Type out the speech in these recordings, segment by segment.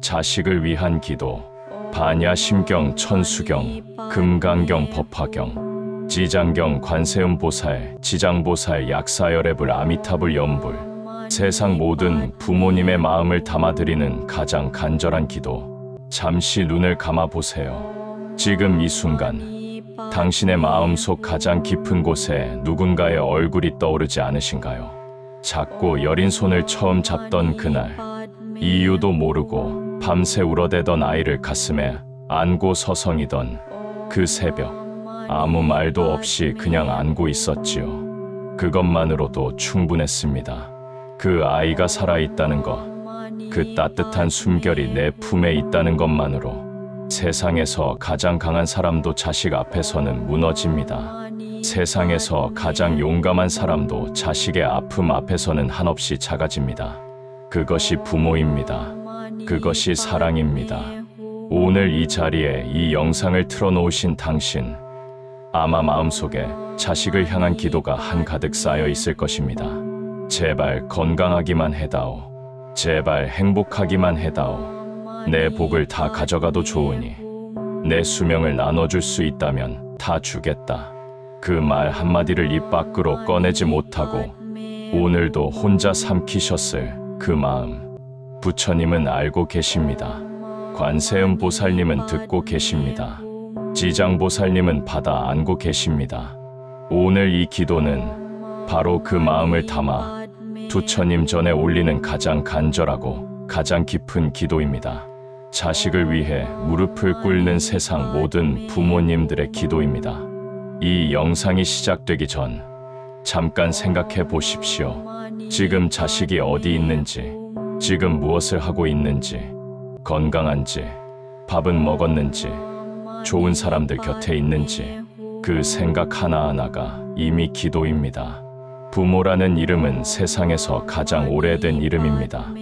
자식을 위한 기도. 반야심경 천수경, 금강경 법화경, 지장경 관세음보살, 지장보살 약사열애불 아미타불 염불. 세상 모든 부모님의 마음을 담아드리는 가장 간절한 기도. 잠시 눈을 감아보세요. 지금 이 순간 당신의 마음속 가장 깊은 곳에 누군가의 얼굴이 떠오르지 않으신가요? 작고 여린 손을 처음 잡던 그날, 이유도 모르고 밤새 울어대던 아이를 가슴에 안고 서성이던 그 새벽, 아무 말도 없이 그냥 안고 있었지요. 그것만으로도 충분했습니다. 그 아이가 살아있다는 것, 그 따뜻한 숨결이 내 품에 있다는 것만으로 세상에서 가장 강한 사람도 자식 앞에서는 무너집니다. 세상에서 가장 용감한 사람도 자식의 아픔 앞에서는 한없이 작아집니다. 그것이 부모입니다. 그것이 사랑입니다. 오늘 이 자리에 이 영상을 틀어놓으신 당신, 아마 마음속에 자식을 향한 기도가 한가득 쌓여 있을 것입니다. 제발 건강하기만 해다오. 제발 행복하기만 해다오. 내 복을 다 가져가도 좋으니 내 수명을 나눠줄 수 있다면 다 주겠다. 그 말 한마디를 입 밖으로 꺼내지 못하고 오늘도 혼자 삼키셨을 그 마음, 부처님은 알고 계십니다. 관세음 보살님은 듣고 계십니다. 지장보살님은 받아 안고 계십니다. 오늘 이 기도는 바로 그 마음을 담아 부처님 전에 올리는 가장 간절하고 가장 깊은 기도입니다. 자식을 위해 무릎을 꿇는 세상 모든 부모님들의 기도입니다. 이 영상이 시작되기 전 잠깐 생각해 보십시오. 지금 자식이 어디 있는지, 지금 무엇을 하고 있는지, 건강한지, 밥은 먹었는지, 좋은 사람들 곁에 있는지, 그 생각 하나하나가 이미 기도입니다. 부모라는 이름은 세상에서 가장 오래된 이름입니다.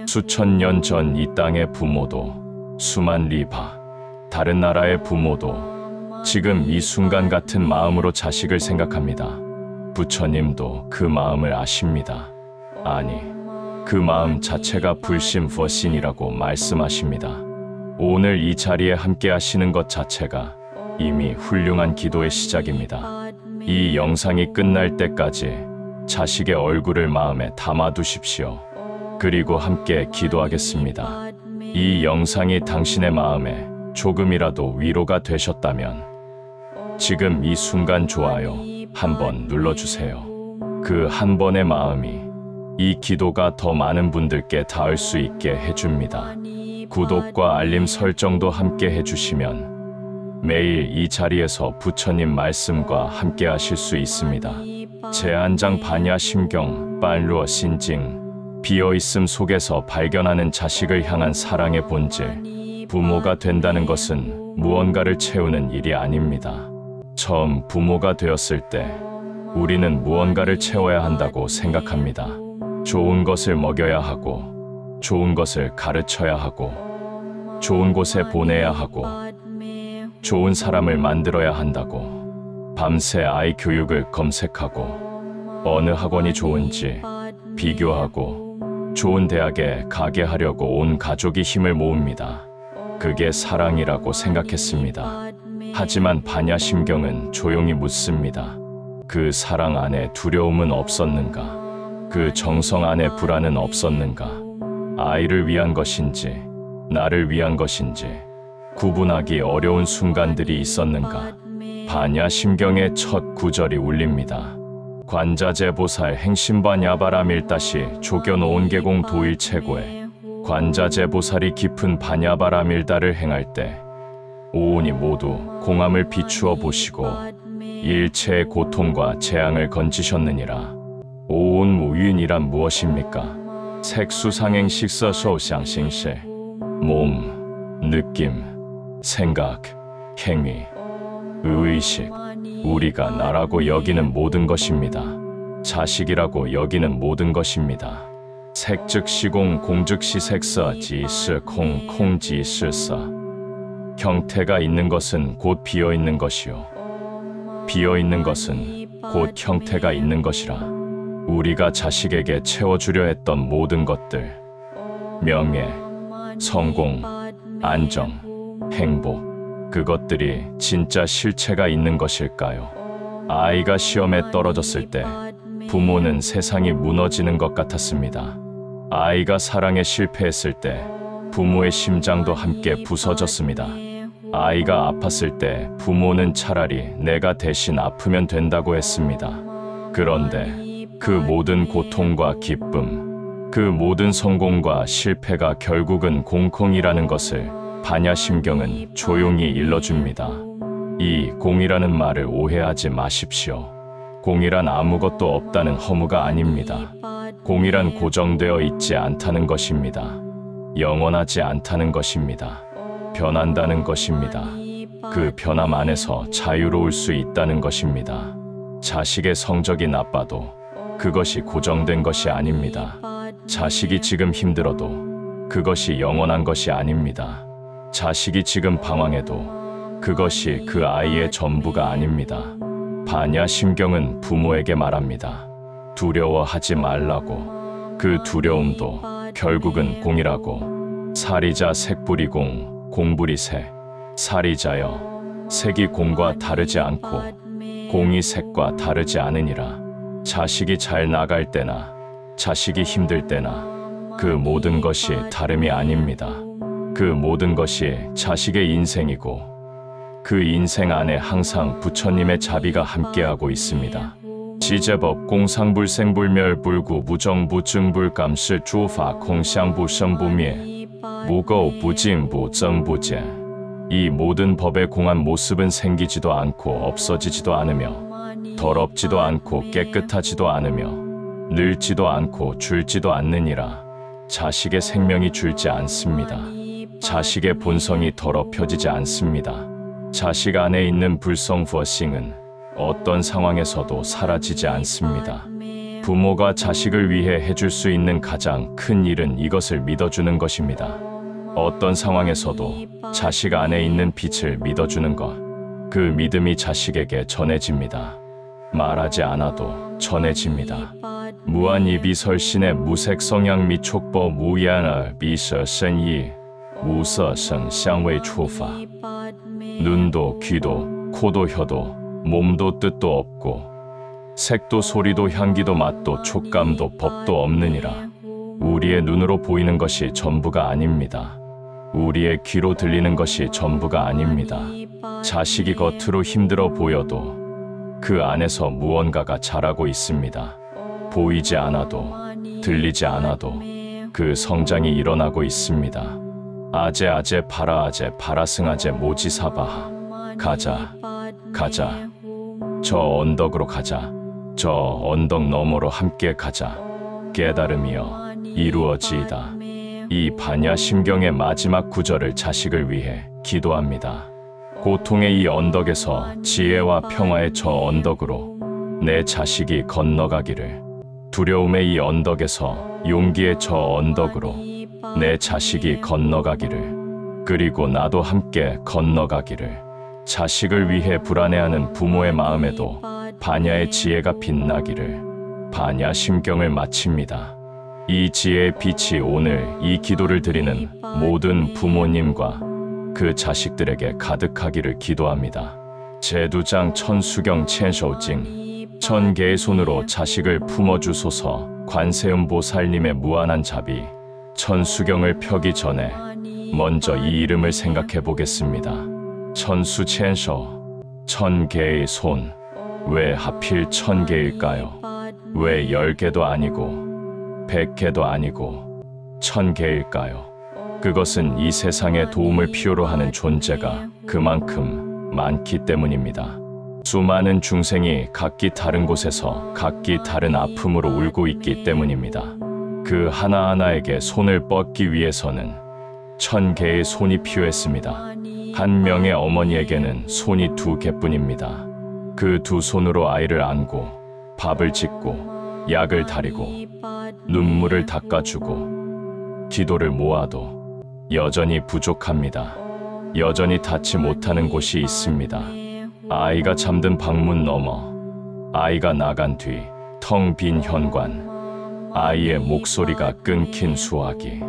수천 년 전 이 땅의 부모도, 수만 리바, 다른 나라의 부모도 지금 이 순간 같은 마음으로 자식을 생각합니다. 부처님도 그 마음을 아십니다. 아니, 그 마음 자체가 불심퍼신이라고 말씀하십니다. 오늘 이 자리에 함께 하시는 것 자체가 이미 훌륭한 기도의 시작입니다. 이 영상이 끝날 때까지 자식의 얼굴을 마음에 담아두십시오. 그리고 함께 기도하겠습니다. 이 영상이 당신의 마음에 조금이라도 위로가 되셨다면 지금 이 순간 좋아요 한번 눌러주세요. 그 한 번의 마음이 이 기도가 더 많은 분들께 닿을 수 있게 해줍니다. 구독과 알림 설정도 함께 해주시면 매일 이 자리에서 부처님 말씀과 함께 하실 수 있습니다. 제한장 반야심경 빨루어 신징. 비어있음 속에서 발견하는 자식을 향한 사랑의 본질. 부모가 된다는 것은 무언가를 채우는 일이 아닙니다. 처음 부모가 되었을 때 우리는 무언가를 채워야 한다고 생각합니다. 좋은 것을 먹여야 하고, 좋은 것을 가르쳐야 하고, 좋은 곳에 보내야 하고, 좋은 사람을 만들어야 한다고 밤새 아이 교육을 검색하고 어느 학원이 좋은지 비교하고 좋은 대학에 가게 하려고 온 가족이 힘을 모읍니다. 그게 사랑이라고 생각했습니다. 하지만 반야심경은 조용히 묻습니다. 그 사랑 안에 두려움은 없었는가? 그 정성 안에 불안은 없었는가? 아이를 위한 것인지 나를 위한 것인지 구분하기 어려운 순간들이 있었는가? 반야심경의 첫 구절이 울립니다. 관자재보살 행심반야바라밀다시 조견오온 계공 도일체고에 관자재보살이 깊은 반야바라밀다를 행할 때 오온이 모두 공함을 비추어 보시고 일체의 고통과 재앙을 건지셨느니라. 오온무윈이란 무엇입니까? 색수상행 식서소상싱실 몸, 느낌, 생각, 행위, 의식, 우리가 나라고 여기는 모든 것입니다. 자식이라고 여기는 모든 것입니다. 색 즉 시공, 공 즉 시색서, 지스 콩, 콩 지스서. 형태가 있는 것은 곧 비어있는 것이요, 비어있는 것은 곧 형태가 있는 것이라. 우리가 자식에게 채워주려 했던 모든 것들, 명예, 성공, 안정, 행복, 그것들이 진짜 실체가 있는 것일까요? 아이가 시험에 떨어졌을 때 부모는 세상이 무너지는 것 같았습니다. 아이가 사랑에 실패했을 때 부모의 심장도 함께 부서졌습니다. 아이가 아팠을 때 부모는 차라리 내가 대신 아프면 된다고 했습니다. 그런데 그 모든 고통과 기쁨, 그 모든 성공과 실패가 결국은 공콩이라는 것을 반야심경은 조용히 일러줍니다. 이 공이라는 말을 오해하지 마십시오. 공이란 아무것도 없다는 허무가 아닙니다. 공이란 고정되어 있지 않다는 것입니다. 영원하지 않다는 것입니다. 변한다는 것입니다. 그 변함 안에서 자유로울 수 있다는 것입니다. 자식의 성적이 나빠도 그것이 고정된 것이 아닙니다. 자식이 지금 힘들어도 그것이 영원한 것이 아닙니다. 자식이 지금 방황해도 그것이 그 아이의 전부가 아닙니다. 반야심경은 부모에게 말합니다. 두려워하지 말라고. 그 두려움도 결국은 공이라고. 사리자 색불이 공, 공불이 색. 사리자여, 색이 공과 다르지 않고 공이 색과 다르지 않으니라. 자식이 잘 나갈 때나 자식이 힘들 때나 그 모든 것이 다름이 아닙니다. 그 모든 것이 자식의 인생이고 그 인생 안에 항상 부처님의 자비가 함께하고 있습니다. 지제법 공상불생불멸불구 무정부증불감시诸法 공相不生不灭 무垢不净不增不减. 이 모든 법의 공한 모습은 생기지도 않고 없어지지도 않으며 더럽지도 않고 깨끗하지도 않으며 늙지도 않고 줄지도 않느니라. 자식의 생명이 줄지 않습니다. 자식의 본성이 더럽혀지지 않습니다. 자식 안에 있는 불성포싱은 어떤 상황에서도 사라지지 않습니다. 부모가 자식을 위해 해줄 수 있는 가장 큰 일은 이것을 믿어주는 것입니다. 어떤 상황에서도 자식 안에 있는 빛을 믿어주는 것, 그 믿음이 자식에게 전해집니다. 말하지 않아도 전해집니다. 무한이비설신의 무색성향 미촉법 무야나 비서선이 무서성향외초파. 눈도 귀도 코도 혀도 몸도 뜻도 없고 색도 소리도 향기도 맛도 촉감도 법도 없느니라. 우리의 눈으로 보이는 것이 전부가 아닙니다. 우리의 귀로 들리는 것이 전부가 아닙니다. 자식이 겉으로 힘들어 보여도 그 안에서 무언가가 자라고 있습니다. 보이지 않아도 들리지 않아도 그 성장이 일어나고 있습니다. 아제 파라승아제 모지사바하. 가자 가자. 저 언덕으로 가자. 저 언덕 너머로 함께 가자. 깨달음이여 이루어지이다. 이 반야심경의 마지막 구절을 자식을 위해 기도합니다. 고통의 이 언덕에서 지혜와 평화의 저 언덕으로 내 자식이 건너가기를. 두려움의 이 언덕에서 용기의 저 언덕으로 내 자식이 건너가기를. 그리고 나도 함께 건너가기를. 자식을 위해 불안해하는 부모의 마음에도 반야의 지혜가 빛나기를. 반야심경을 마칩니다. 이 지혜의 빛이 오늘 이 기도를 드리는 모든 부모님과 그 자식들에게 가득하기를 기도합니다. 제두장 천수경 첸쇼징. 1000개의 손으로 자식을 품어주소서. 관세음보살님의 무한한 자비. 천수경을 펴기 전에 먼저 이 이름을 생각해 보겠습니다. 천수 첸쇼. 1000개의 손. 왜 하필 1000개일까요? 왜 10개도 아니고 100개도 아니고 1000개일까요? 그것은 이 세상에 도움을 필요로 하는 존재가 그만큼 많기 때문입니다. 수많은 중생이 각기 다른 곳에서 각기 다른 아픔으로 울고 있기 때문입니다. 그 하나하나에게 손을 뻗기 위해서는 1000개의 손이 필요했습니다. 한 명의 어머니에게는 손이 2개뿐입니다. 그 2손으로 아이를 안고 밥을 짓고 약을 다리고 눈물을 닦아주고 기도를 모아도 여전히 부족합니다. 여전히 닿지 못하는 곳이 있습니다. 아이가 잠든 방문 너머, 아이가 나간 뒤 텅 빈 현관, 아이의 목소리가 끊긴 수화기,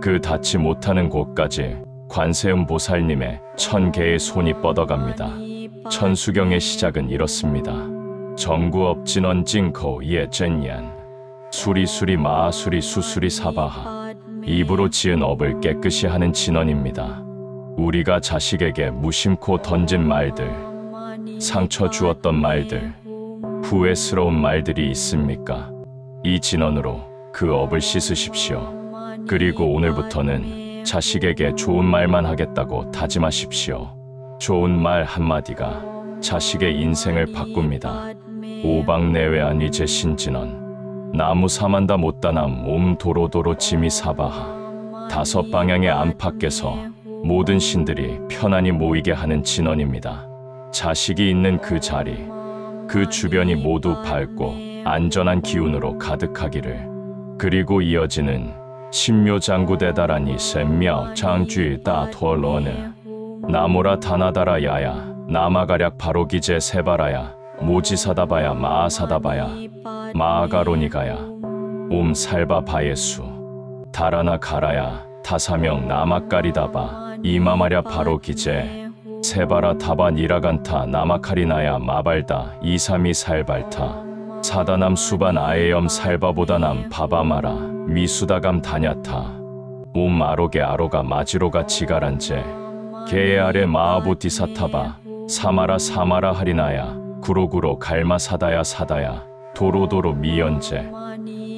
그 닿지 못하는 곳까지 관세음 보살님의 1000개의 손이 뻗어갑니다. 천수경의 시작은 이렇습니다. 정구업 진원 징코 예 젠옌 수리수리 마수리 수수리 사바하. 입으로 지은 업을 깨끗이 하는 진언입니다. 우리가 자식에게 무심코 던진 말들, 상처 주었던 말들, 후회스러운 말들이 있습니까? 이 진언으로 그 업을 씻으십시오. 그리고 오늘부터는 자식에게 좋은 말만 하겠다고 다짐하십시오. 좋은 말 한마디가 자식의 인생을 바꿉니다. 오방내외한 이제 신진언 나무 사만다 못다남 옴 도로도로 지미 사바하. 5방향의 안팎에서 모든 신들이 편안히 모이게 하는 진언입니다. 자식이 있는 그 자리, 그 주변이 모두 밝고 안전한 기운으로 가득하기를. 그리고 이어지는 신묘장구대다라니 셈며 장쥐 다토러느 나모라 다나다라 야야 나마가략 바로기제 세바라야 모지사다바야 마아사다바야 마아가로니가야 옴 살바 바예수 다라나 가라야 다사명 나마까리다바 이마마랴 바로기제 세바라 다바 니라간타 나마카리나야 마발다 이삼이 살발타 사다남 수반 아에염 살바보다남 바바마라 미수다감 다냐타 옴 아로게 아로가 마지로가 지가란제 게에 아래 마아보티사타바 사마라 사마라 하리나야 구로구로 갈마 사다야 사다야 도로도로 미연제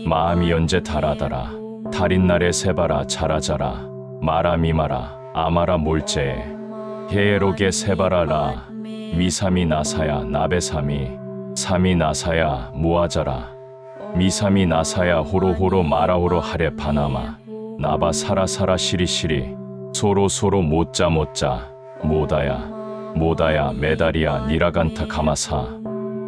마아미연제 다라다라 달인날에 세바라 자라자라 마라미마라 아마라 몰제에 헤에로게 세바라라 미사미 나사야 나베사미 사미 나사야 무아자라 미사미 나사야 호로호로 마라호로 하레 파나마 나바 사라사라 시리시리 소로소로 못자 못자 모다야 모다야 메다리야 니라간타 가마사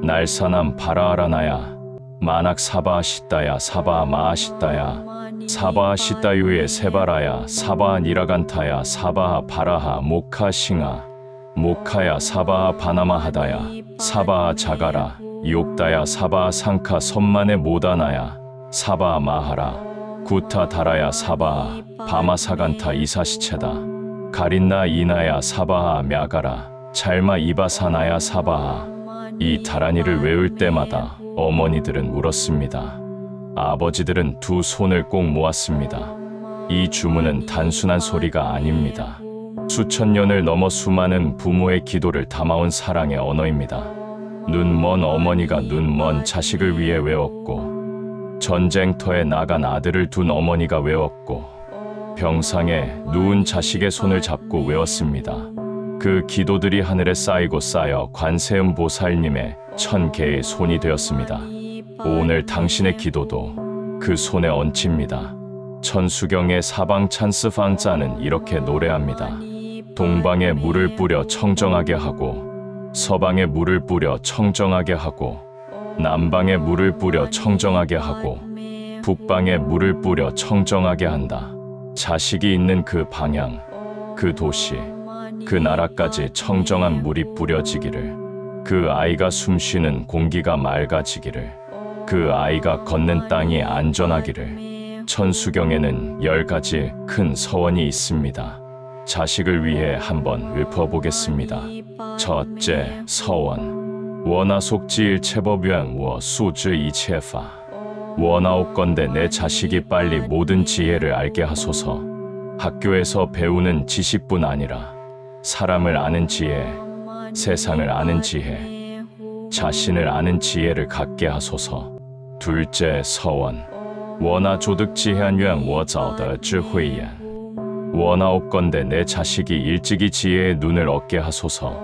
날사남 바라아라나야 마낙 사바아시따야 사바아마아시따야 사바아시따유에 세바라야 사바아 니라간타야 사바아 바라하 모카싱아 모카야 사바아 바나마하다야 사바아 자가라 욕다야 사바아 상카 선만의 모다나야 사바아 마하라 구타 다라야 사바아 바마사간타 이사시체다 가린나 이나야 사바아 мя가라 잘마 이바사나야 사바아. 이 다라니를 외울 때마다 어머니들은 울었습니다. 아버지들은 두 손을 꼭 모았습니다. 이 주문은 단순한 소리가 아닙니다. 수천 년을 넘어 수많은 부모의 기도를 담아온 사랑의 언어입니다. 눈먼 어머니가 눈먼 자식을 위해 외웠고 전쟁터에 나간 아들을 둔 어머니가 외웠고 병상에 누운 자식의 손을 잡고 외웠습니다. 그 기도들이 하늘에 쌓이고 쌓여 관세음 보살님의 1000개의 손이 되었습니다. 오늘 당신의 기도도 그 손에 얹힙니다. 천수경의 사방 찬스 방자는 이렇게 노래합니다. 동방에 물을 뿌려 청정하게 하고 서방에 물을 뿌려 청정하게 하고 남방에 물을 뿌려 청정하게 하고 북방에 물을 뿌려 청정하게 한다. 자식이 있는 그 방향, 그 도시, 그 나라까지 청정한 물이 뿌려지기를, 그 아이가 숨쉬는 공기가 맑아지기를, 그 아이가 걷는 땅이 안전하기를. 천수경에는 10가지 큰 서원이 있습니다. 자식을 위해 한번 읊어보겠습니다. 첫째 서원. 원하속지일 체법유행 워 수즈 이체파. 원하옵건대 내 자식이 빨리 모든 지혜를 알게 하소서. 학교에서 배우는 지식뿐 아니라 사람을 아는 지혜, 세상을 아는 지혜, 자신을 아는 지혜를 갖게 하소서. 둘째 서원. 원하조득지혜한 워자오더智慧眼. 원하옵건대 내 자식이 일찍이 지혜의 눈을 얻게 하소서.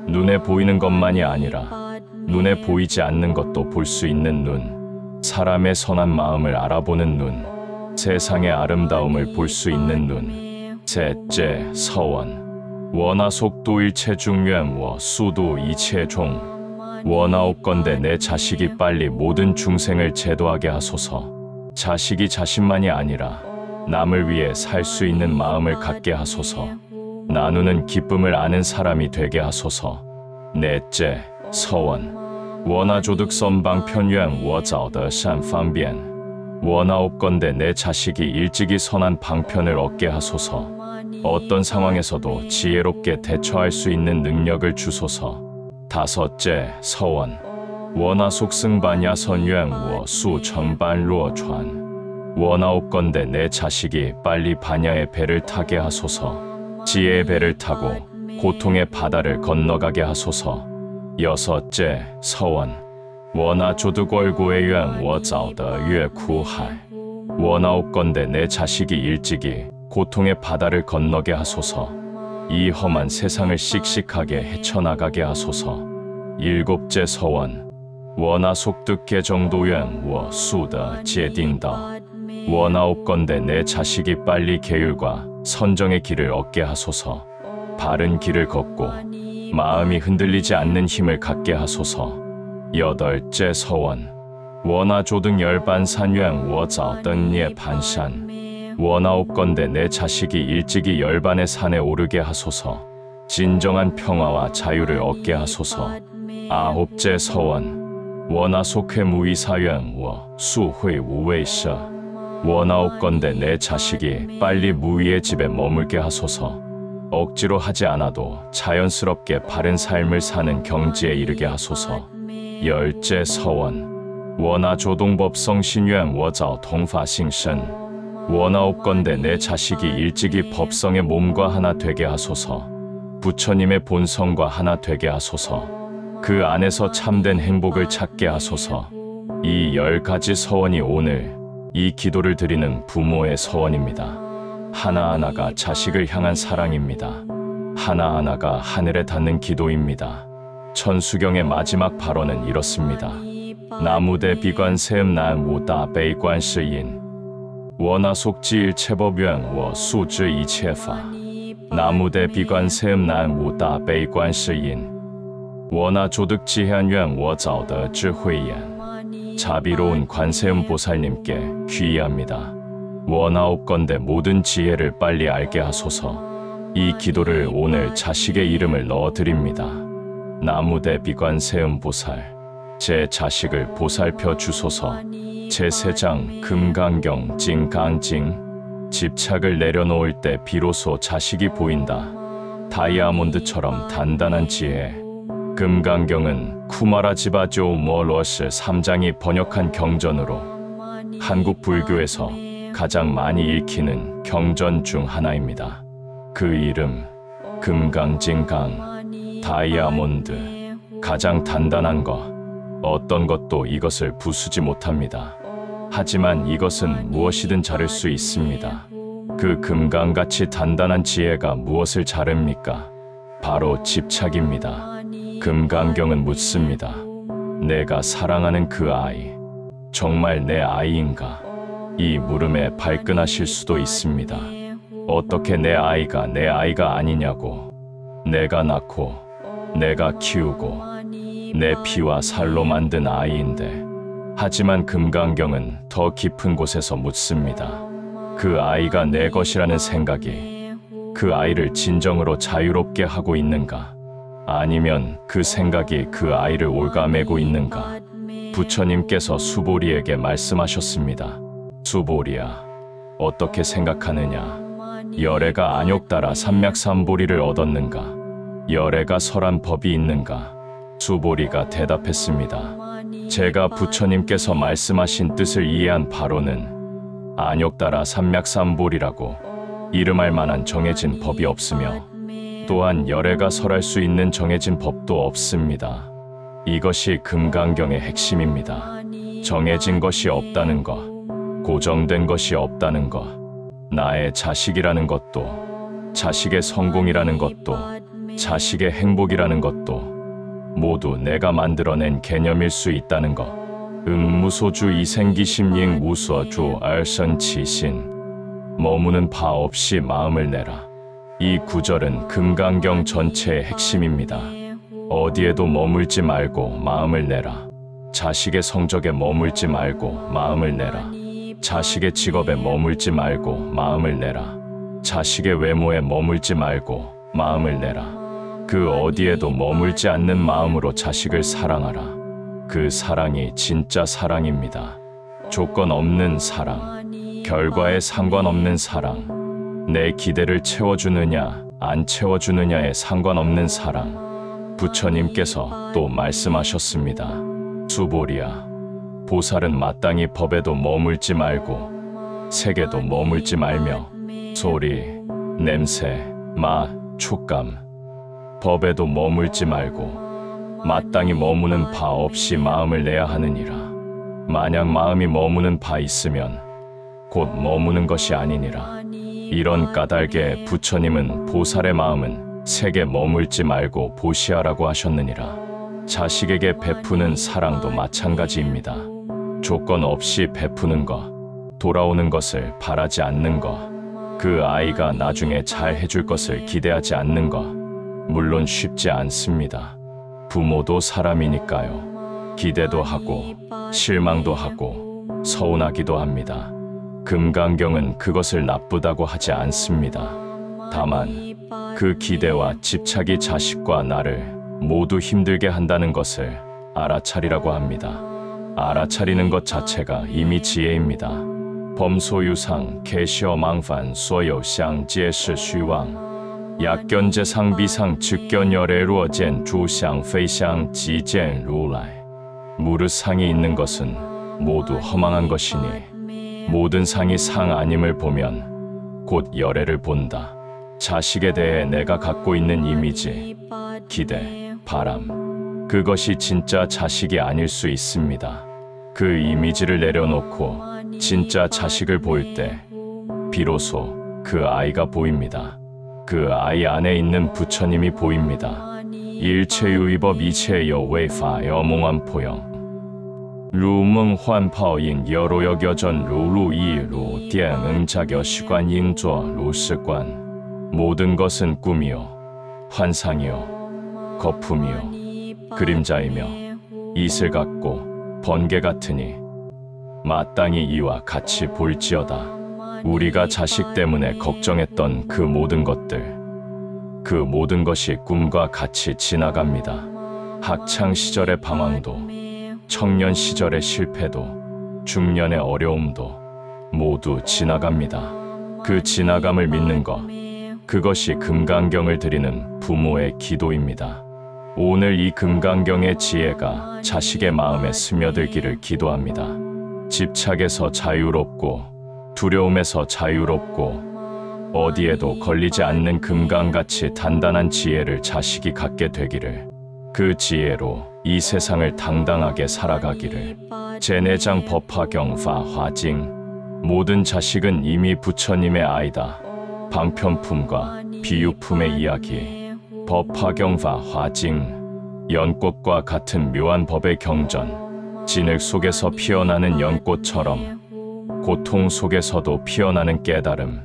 눈에 보이는 것만이 아니라 눈에 보이지 않는 것도 볼 수 있는 눈, 사람의 선한 마음을 알아보는 눈, 세상의 아름다움을 볼 수 있는 눈. 셋째 서원. 원하속도일체중유행 워 수도 이체종. 원하옵건대 내 자식이 빨리 모든 중생을 제도하게 하소서. 자식이 자신만이 아니라 남을 위해 살 수 있는 마음을 갖게 하소서. 나누는 기쁨을 아는 사람이 되게 하소서. 넷째 서원. 원하조득선방편유행 워자오더 산方便. 원하옵건대 내 자식이 일찍이 선한 방편을 얻게 하소서. 어떤 상황에서도 지혜롭게 대처할 수 있는 능력을 주소서. 다섯째, 서원. 원하 속승반야 선유행워 수 전반루어传. 원하옵건대 내 자식이 빨리 반야의 배를 타게 하소서. 지혜의 배를 타고 고통의 바다를 건너가게 하소서. 여섯째, 서원. 원하 조득월고의 유행워 자오더 유에 쿠할. 원하옵건대 내 자식이 일찍이 고통의 바다를 건너게 하소서. 이 험한 세상을 씩씩하게 헤쳐나가게 하소서. 일곱째, 서원. 원하 속득계 정도유행워 수더 제딘더. 원하옵건대 내 자식이 빨리 계율과 선정의 길을 얻게 하소서. 바른 길을 걷고 마음이 흔들리지 않는 힘을 갖게 하소서. 여덟째, 서원. 원하 조등 열반산유행 워자오등예 반산. 원하옵건대 내 자식이 일찍이 열반의 산에 오르게 하소서. 진정한 평화와 자유를 얻게 하소서. 아홉째, 서원. 원하 속회 무의사유행 워 수회 우웨이셔. 원하옵건대 내 자식이 빨리 무의의 집에 머물게 하소서. 억지로 하지 않아도 자연스럽게 바른 삶을 사는 경지에 이르게 하소서. 열째, 서원. 원하 조동법성 신유행 워자오 동파싱신. 원하옵건대 내 자식이 일찍이 법성의 몸과 하나 되게 하소서. 부처님의 본성과 하나 되게 하소서. 그 안에서 참된 행복을 찾게 하소서. 이 10가지 서원이 오늘 이 기도를 드리는 부모의 서원입니다. 하나하나가 자식을 향한 사랑입니다. 하나하나가 하늘에 닿는 기도입니다. 천수경의 마지막 발언은 이렇습니다. 나무대 비관 세음 난 우다 베이관 시인. 원하 속지일 체법유행 워 수지 이체파. 나무대 비관 세음 난 우다 베이관 시인. 원하 조득 지한유행 워 자오더智慧眼. 자비로운 관세음 보살님께 귀의합니다. 원하옵건대 모든 지혜를 빨리 알게 하소서. 이 기도를 오늘 자식의 이름을 넣어드립니다. 나무대 비관세음 보살. 제 자식을 보살펴 주소서. 제3장 금강경 징강징. 집착을 내려놓을 때 비로소 자식이 보인다. 다이아몬드처럼 단단한 지혜. 금강경은 쿠마라 지바조 머러스 3장이 번역한 경전으로 한국 불교에서 가장 많이 읽히는 경전 중 하나입니다. 그 이름 금강징강. 다이아몬드. 가장 단단한 것. 어떤 것도 이것을 부수지 못합니다. 하지만 이것은 무엇이든 자를 수 있습니다. 그 금강같이 단단한 지혜가 무엇을 자릅니까? 바로 집착입니다. 금강경은 묻습니다. 내가 사랑하는 그 아이, 정말 내 아이인가? 이 물음에 발끈하실 수도 있습니다. 어떻게 내 아이가 내 아이가 아니냐고. 내가 낳고 내가 키우고 내 피와 살로 만든 아이인데. 하지만 금강경은 더 깊은 곳에서 묻습니다. 그 아이가 내 것이라는 생각이 그 아이를 진정으로 자유롭게 하고 있는가? 아니면 그 생각이 그 아이를 올가매고 있는가? 부처님께서 수보리에게 말씀하셨습니다. 수보리야, 어떻게 생각하느냐? 열애가 안욕 따라 삼맥삼보리를 얻었는가? 열애가 설한 법이 있는가? 수보리가 대답했습니다. 제가 부처님께서 말씀하신 뜻을 이해한 바로는 안욕 따라 삼맥삼보리라고 이름할 만한 정해진 법이 없으며 또한 열애가 설할 수 있는 정해진 법도 없습니다. 이것이 금강경의 핵심입니다. 정해진 것이 없다는 것, 고정된 것이 없다는 것, 나의 자식이라는 것도, 자식의 성공이라는 것도, 자식의 행복이라는 것도 모두 내가 만들어낸 개념일 수 있다는 것. 응무소주 이생기심잉 우수어주 알선치신. 머무는 바 없이 마음을 내라. 이 구절은 금강경 전체의 핵심입니다. 어디에도 머물지 말고 마음을 내라. 자식의 성적에 머물지 말고 마음을 내라. 자식의 직업에 머물지 말고 마음을 내라. 자식의 외모에 머물지 말고 마음을 내라. 그 어디에도 머물지 않는 마음으로 자식을 사랑하라. 그 사랑이 진짜 사랑입니다. 조건 없는 사랑, 결과에 상관없는 사랑, 내 기대를 채워주느냐 안 채워주느냐에 상관없는 사랑. 부처님께서 또 말씀하셨습니다. 수보리야, 보살은 마땅히 법에도 머물지 말고 색에도 머물지 말며 소리, 냄새, 맛, 촉감, 법에도 머물지 말고 마땅히 머무는 바 없이 마음을 내야 하느니라. 만약 마음이 머무는 바 있으면 곧 머무는 것이 아니니라. 이런 까닭에 부처님은 보살의 마음은 색에 머물지 말고 보시하라고 하셨느니라. 자식에게 베푸는 사랑도 마찬가지입니다. 조건 없이 베푸는 것, 돌아오는 것을 바라지 않는 것, 그 아이가 나중에 잘 해줄 것을 기대하지 않는 것, 물론 쉽지 않습니다. 부모도 사람이니까요. 기대도 하고 실망도 하고 서운하기도 합니다. 금강경은 그것을 나쁘다고 하지 않습니다. 다만 그 기대와 집착이 자식과 나를 모두 힘들게 한다는 것을 알아차리라고 합니다. 알아차리는 것 자체가 이미 지혜입니다. 범소유상 개시어 망판 소요상 제시虚妄 약견제상 비상 즉견열에 루어젠 주상 페이상 지젠 루라이. 무릇 상이 있는 것은 모두 허망한 것이니 모든 상이 상 아님을 보면 곧 열애를 본다. 자식에 대해 내가 갖고 있는 이미지, 기대, 바람, 그것이 진짜 자식이 아닐 수 있습니다. 그 이미지를 내려놓고 진짜 자식을 볼 때 비로소 그 아이가 보입니다. 그 아이 안에 있는 부처님이 보입니다. 일체유의법 이체여외파 여몽환포영 루멍환파잉 여로여겨전 루루이루 띠엔응자겨시관잉조 루스관. 모든 것은 꿈이요 환상이요 거품이요 그림자이며 이슬 같고 번개 같으니 마땅히 이와 같이 볼지어다. 우리가 자식 때문에 걱정했던 그 모든 것들, 그 모든 것이 꿈과 같이 지나갑니다. 학창 시절의 방황도, 청년 시절의 실패도, 중년의 어려움도 모두 지나갑니다. 그 지나감을 믿는 것, 그것이 금강경을 드리는 부모의 기도입니다. 오늘 이 금강경의 지혜가 자식의 마음에 스며들기를 기도합니다. 집착에서 자유롭고 두려움에서 자유롭고 어디에도 걸리지 않는 금강같이 단단한 지혜를 자식이 갖게 되기를, 그 지혜로 이 세상을 당당하게 살아가기를. 제내장 법화경파 화징. 모든 자식은 이미 부처님의 아이다. 방편품과 비유품의 이야기. 법화경파 화징. 연꽃과 같은 묘한 법의 경전. 진흙 속에서 피어나는 연꽃처럼 고통 속에서도 피어나는 깨달음,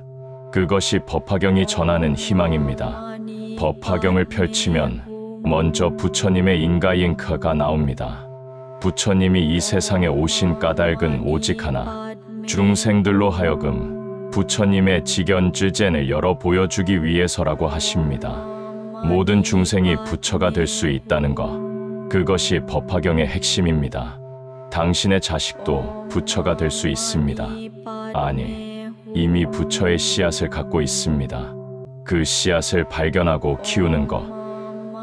그것이 법화경이 전하는 희망입니다. 법화경을 펼치면 먼저 부처님의 인가잉크가 나옵니다. 부처님이 이 세상에 오신 까닭은 오직 하나, 중생들로 하여금 부처님의 직연지젠을 열어 보여주기 위해서라고 하십니다. 모든 중생이 부처가 될 수 있다는 것, 그것이 법화경의 핵심입니다. 당신의 자식도 부처가 될 수 있습니다. 아니, 이미 부처의 씨앗을 갖고 있습니다. 그 씨앗을 발견하고 키우는 것,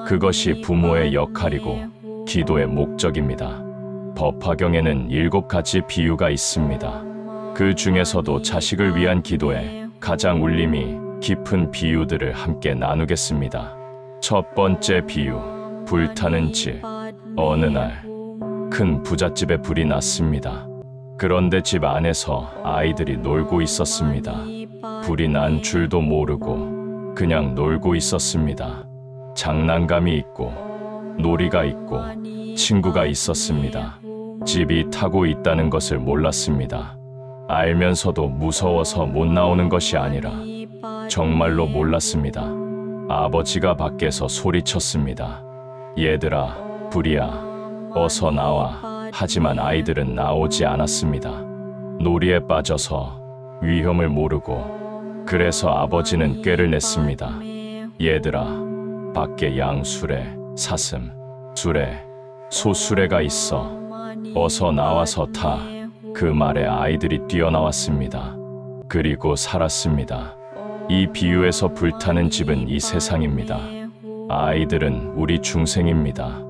그것이 부모의 역할이고 기도의 목적입니다. 법화경에는 7가지 비유가 있습니다. 그 중에서도 자식을 위한 기도에 가장 울림이 깊은 비유들을 함께 나누겠습니다. 첫 번째 비유, 불타는 집. 어느 날 큰 부잣집에 불이 났습니다. 그런데 집 안에서 아이들이 놀고 있었습니다. 불이 난 줄도 모르고 그냥 놀고 있었습니다. 장난감이 있고 놀이가 있고 친구가 있었습니다. 집이 타고 있다는 것을 몰랐습니다. 알면서도 무서워서 못 나오는 것이 아니라 정말로 몰랐습니다. 아버지가 밖에서 소리쳤습니다. 얘들아, 불이야. 어서 나와. 하지만 아이들은 나오지 않았습니다. 놀이에 빠져서 위험을 모르고. 그래서 아버지는 꾀를 냈습니다. 얘들아, 밖에 양수레, 사슴, 수레, 소수레가 있어. 어서 나와서 타. 그 말에 아이들이 뛰어나왔습니다. 그리고 살았습니다. 이 비유에서 불타는 집은 이 세상입니다. 아이들은 우리 중생입니다.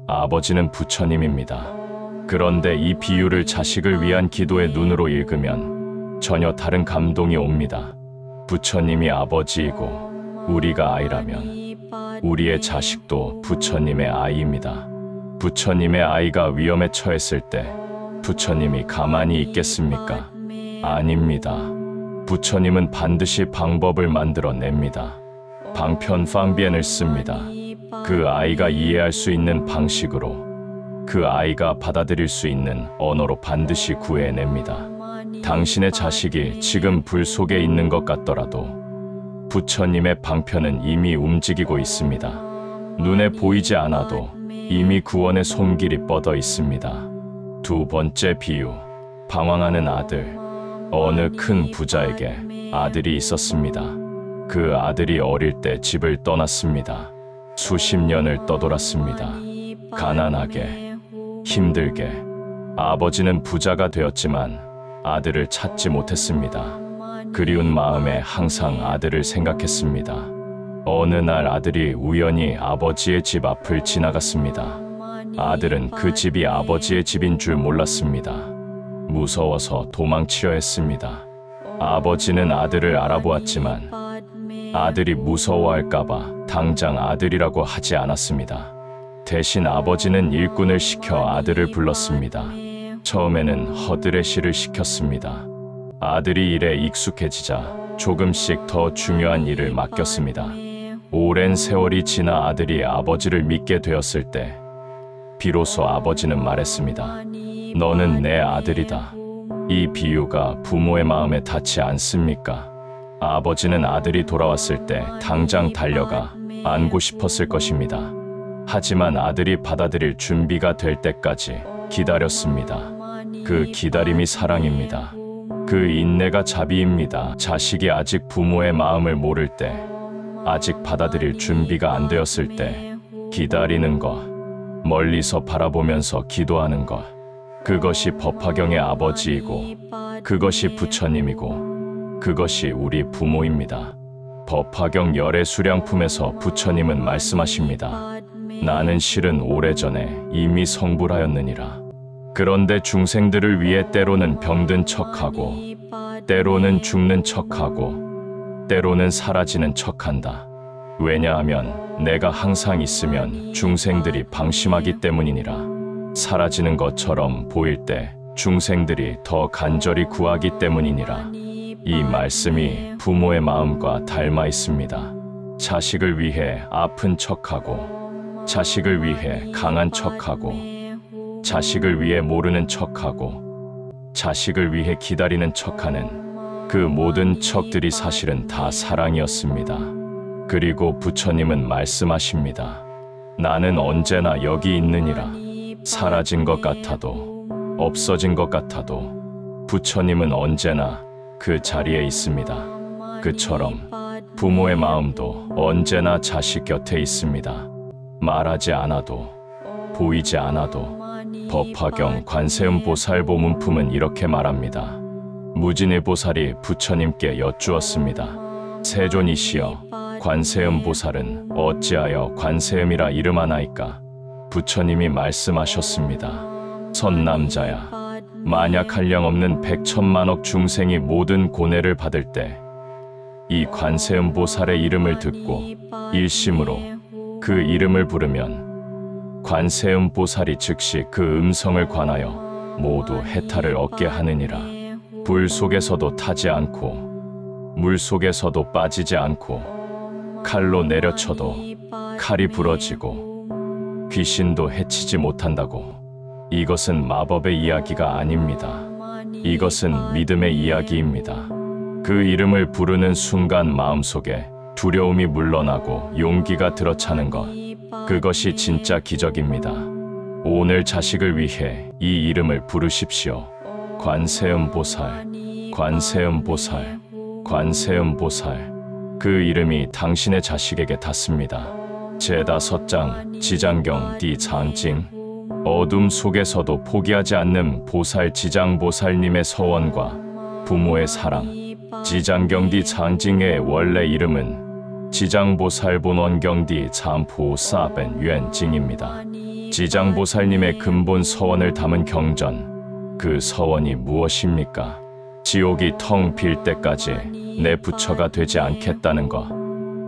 아버지는 부처님입니다. 그런데 이 비유를 자식을 위한 기도의 눈으로 읽으면 전혀 다른 감동이 옵니다. 부처님이 아버지이고 우리가 아이라면 우리의 자식도 부처님의 아이입니다. 부처님의 아이가 위험에 처했을 때 부처님이 가만히 있겠습니까? 아닙니다. 부처님은 반드시 방법을 만들어냅니다. 방편방변을 씁니다. 그 아이가 이해할 수 있는 방식으로, 그 아이가 받아들일 수 있는 언어로 반드시 구해냅니다. 당신의 자식이 지금 불 속에 있는 것 같더라도 부처님의 방편은 이미 움직이고 있습니다. 눈에 보이지 않아도 이미 구원의 손길이 뻗어 있습니다. 두 번째 비유, 방황하는 아들. 어느 큰 부자에게 아들이 있었습니다. 그 아들이 어릴 때 집을 떠났습니다. 수십 년을 떠돌았습니다. 가난하게, 힘들게. 아버지는 부자가 되었지만 아들을 찾지 못했습니다. 그리운 마음에 항상 아들을 생각했습니다. 어느 날 아들이 우연히 아버지의 집 앞을 지나갔습니다. 아들은 그 집이 아버지의 집인 줄 몰랐습니다. 무서워서 도망치려 했습니다. 아버지는 아들을 알아보았지만 아들이 무서워할까봐 당장 아들이라고 하지 않았습니다. 대신 아버지는 일꾼을 시켜 아들을 불렀습니다. 처음에는 허드레시를 시켰습니다. 아들이 일에 익숙해지자 조금씩 더 중요한 일을 맡겼습니다. 오랜 세월이 지나 아들이 아버지를 믿게 되었을 때 비로소 아버지는 말했습니다. 너는 내 아들이다. 이 비유가 부모의 마음에 닿지 않습니까? 아버지는 아들이 돌아왔을 때 당장 달려가 안고 싶었을 것입니다. 하지만 아들이 받아들일 준비가 될 때까지 기다렸습니다. 그 기다림이 사랑입니다. 그 인내가 자비입니다. 자식이 아직 부모의 마음을 모를 때, 아직 받아들일 준비가 안 되었을 때 기다리는 것, 멀리서 바라보면서 기도하는 것, 그것이 법화경의 아버지이고 그것이 부처님이고 그것이 우리 부모입니다. 법화경 열애 수량품에서 부처님은 말씀하십니다. 나는 실은 오래전에 이미 성불하였느니라. 그런데 중생들을 위해 때로는 병든 척하고 때로는 죽는 척하고 때로는 사라지는 척한다. 왜냐하면 내가 항상 있으면 중생들이 방심하기 때문이니라. 사라지는 것처럼 보일 때 중생들이 더 간절히 구하기 때문이니라. 이 말씀이 부모의 마음과 닮아 있습니다. 자식을 위해 아픈 척하고, 자식을 위해 강한 척하고, 자식을 위해 모르는 척하고, 자식을 위해 기다리는 척하는 그 모든 척들이 사실은 다 사랑이었습니다. 그리고 부처님은 말씀하십니다. 나는 언제나 여기 있느니라. 사라진 것 같아도, 없어진 것 같아도 부처님은 언제나 그 자리에 있습니다. 그처럼 부모의 마음도 언제나 자식 곁에 있습니다. 말하지 않아도, 보이지 않아도. 법화경 관세음보살보 문품은 이렇게 말합니다. 무진의 보살이 부처님께 여쭈었습니다. 세존이시여, 관세음보살은 어찌하여 관세음이라 이름하나이까? 부처님이 말씀하셨습니다. 선남자야, 만약 한량없는 백천만억 중생이 모든 고뇌를 받을 때 이 관세음보살의 이름을 듣고 일심으로 그 이름을 부르면 관세음보살이 즉시 그 음성을 관하여 모두 해탈을 얻게 하느니라. 불 속에서도 타지 않고 물 속에서도 빠지지 않고 칼로 내려쳐도 칼이 부러지고 귀신도 해치지 못한다고. 이것은 마법의 이야기가 아닙니다. 이것은 믿음의 이야기입니다. 그 이름을 부르는 순간 마음속에 두려움이 물러나고 용기가 들어차는 것, 그것이 진짜 기적입니다. 오늘 자식을 위해 이 이름을 부르십시오. 관세음보살, 관세음보살, 관세음보살. 그 이름이 당신의 자식에게 닿습니다. 제5장 지장경 디 장징 어둠 속에서도 포기하지 않는 보살 지장보살님의 서원과 부모의 사랑. 지장경디 상징의 원래 이름은 지장보살본원경디 참포사벤 유엔징입니다. 지장보살님의 근본 서원을 담은 경전. 그 서원이 무엇입니까? 지옥이 텅 빌 때까지 내 부처가 되지 않겠다는 것.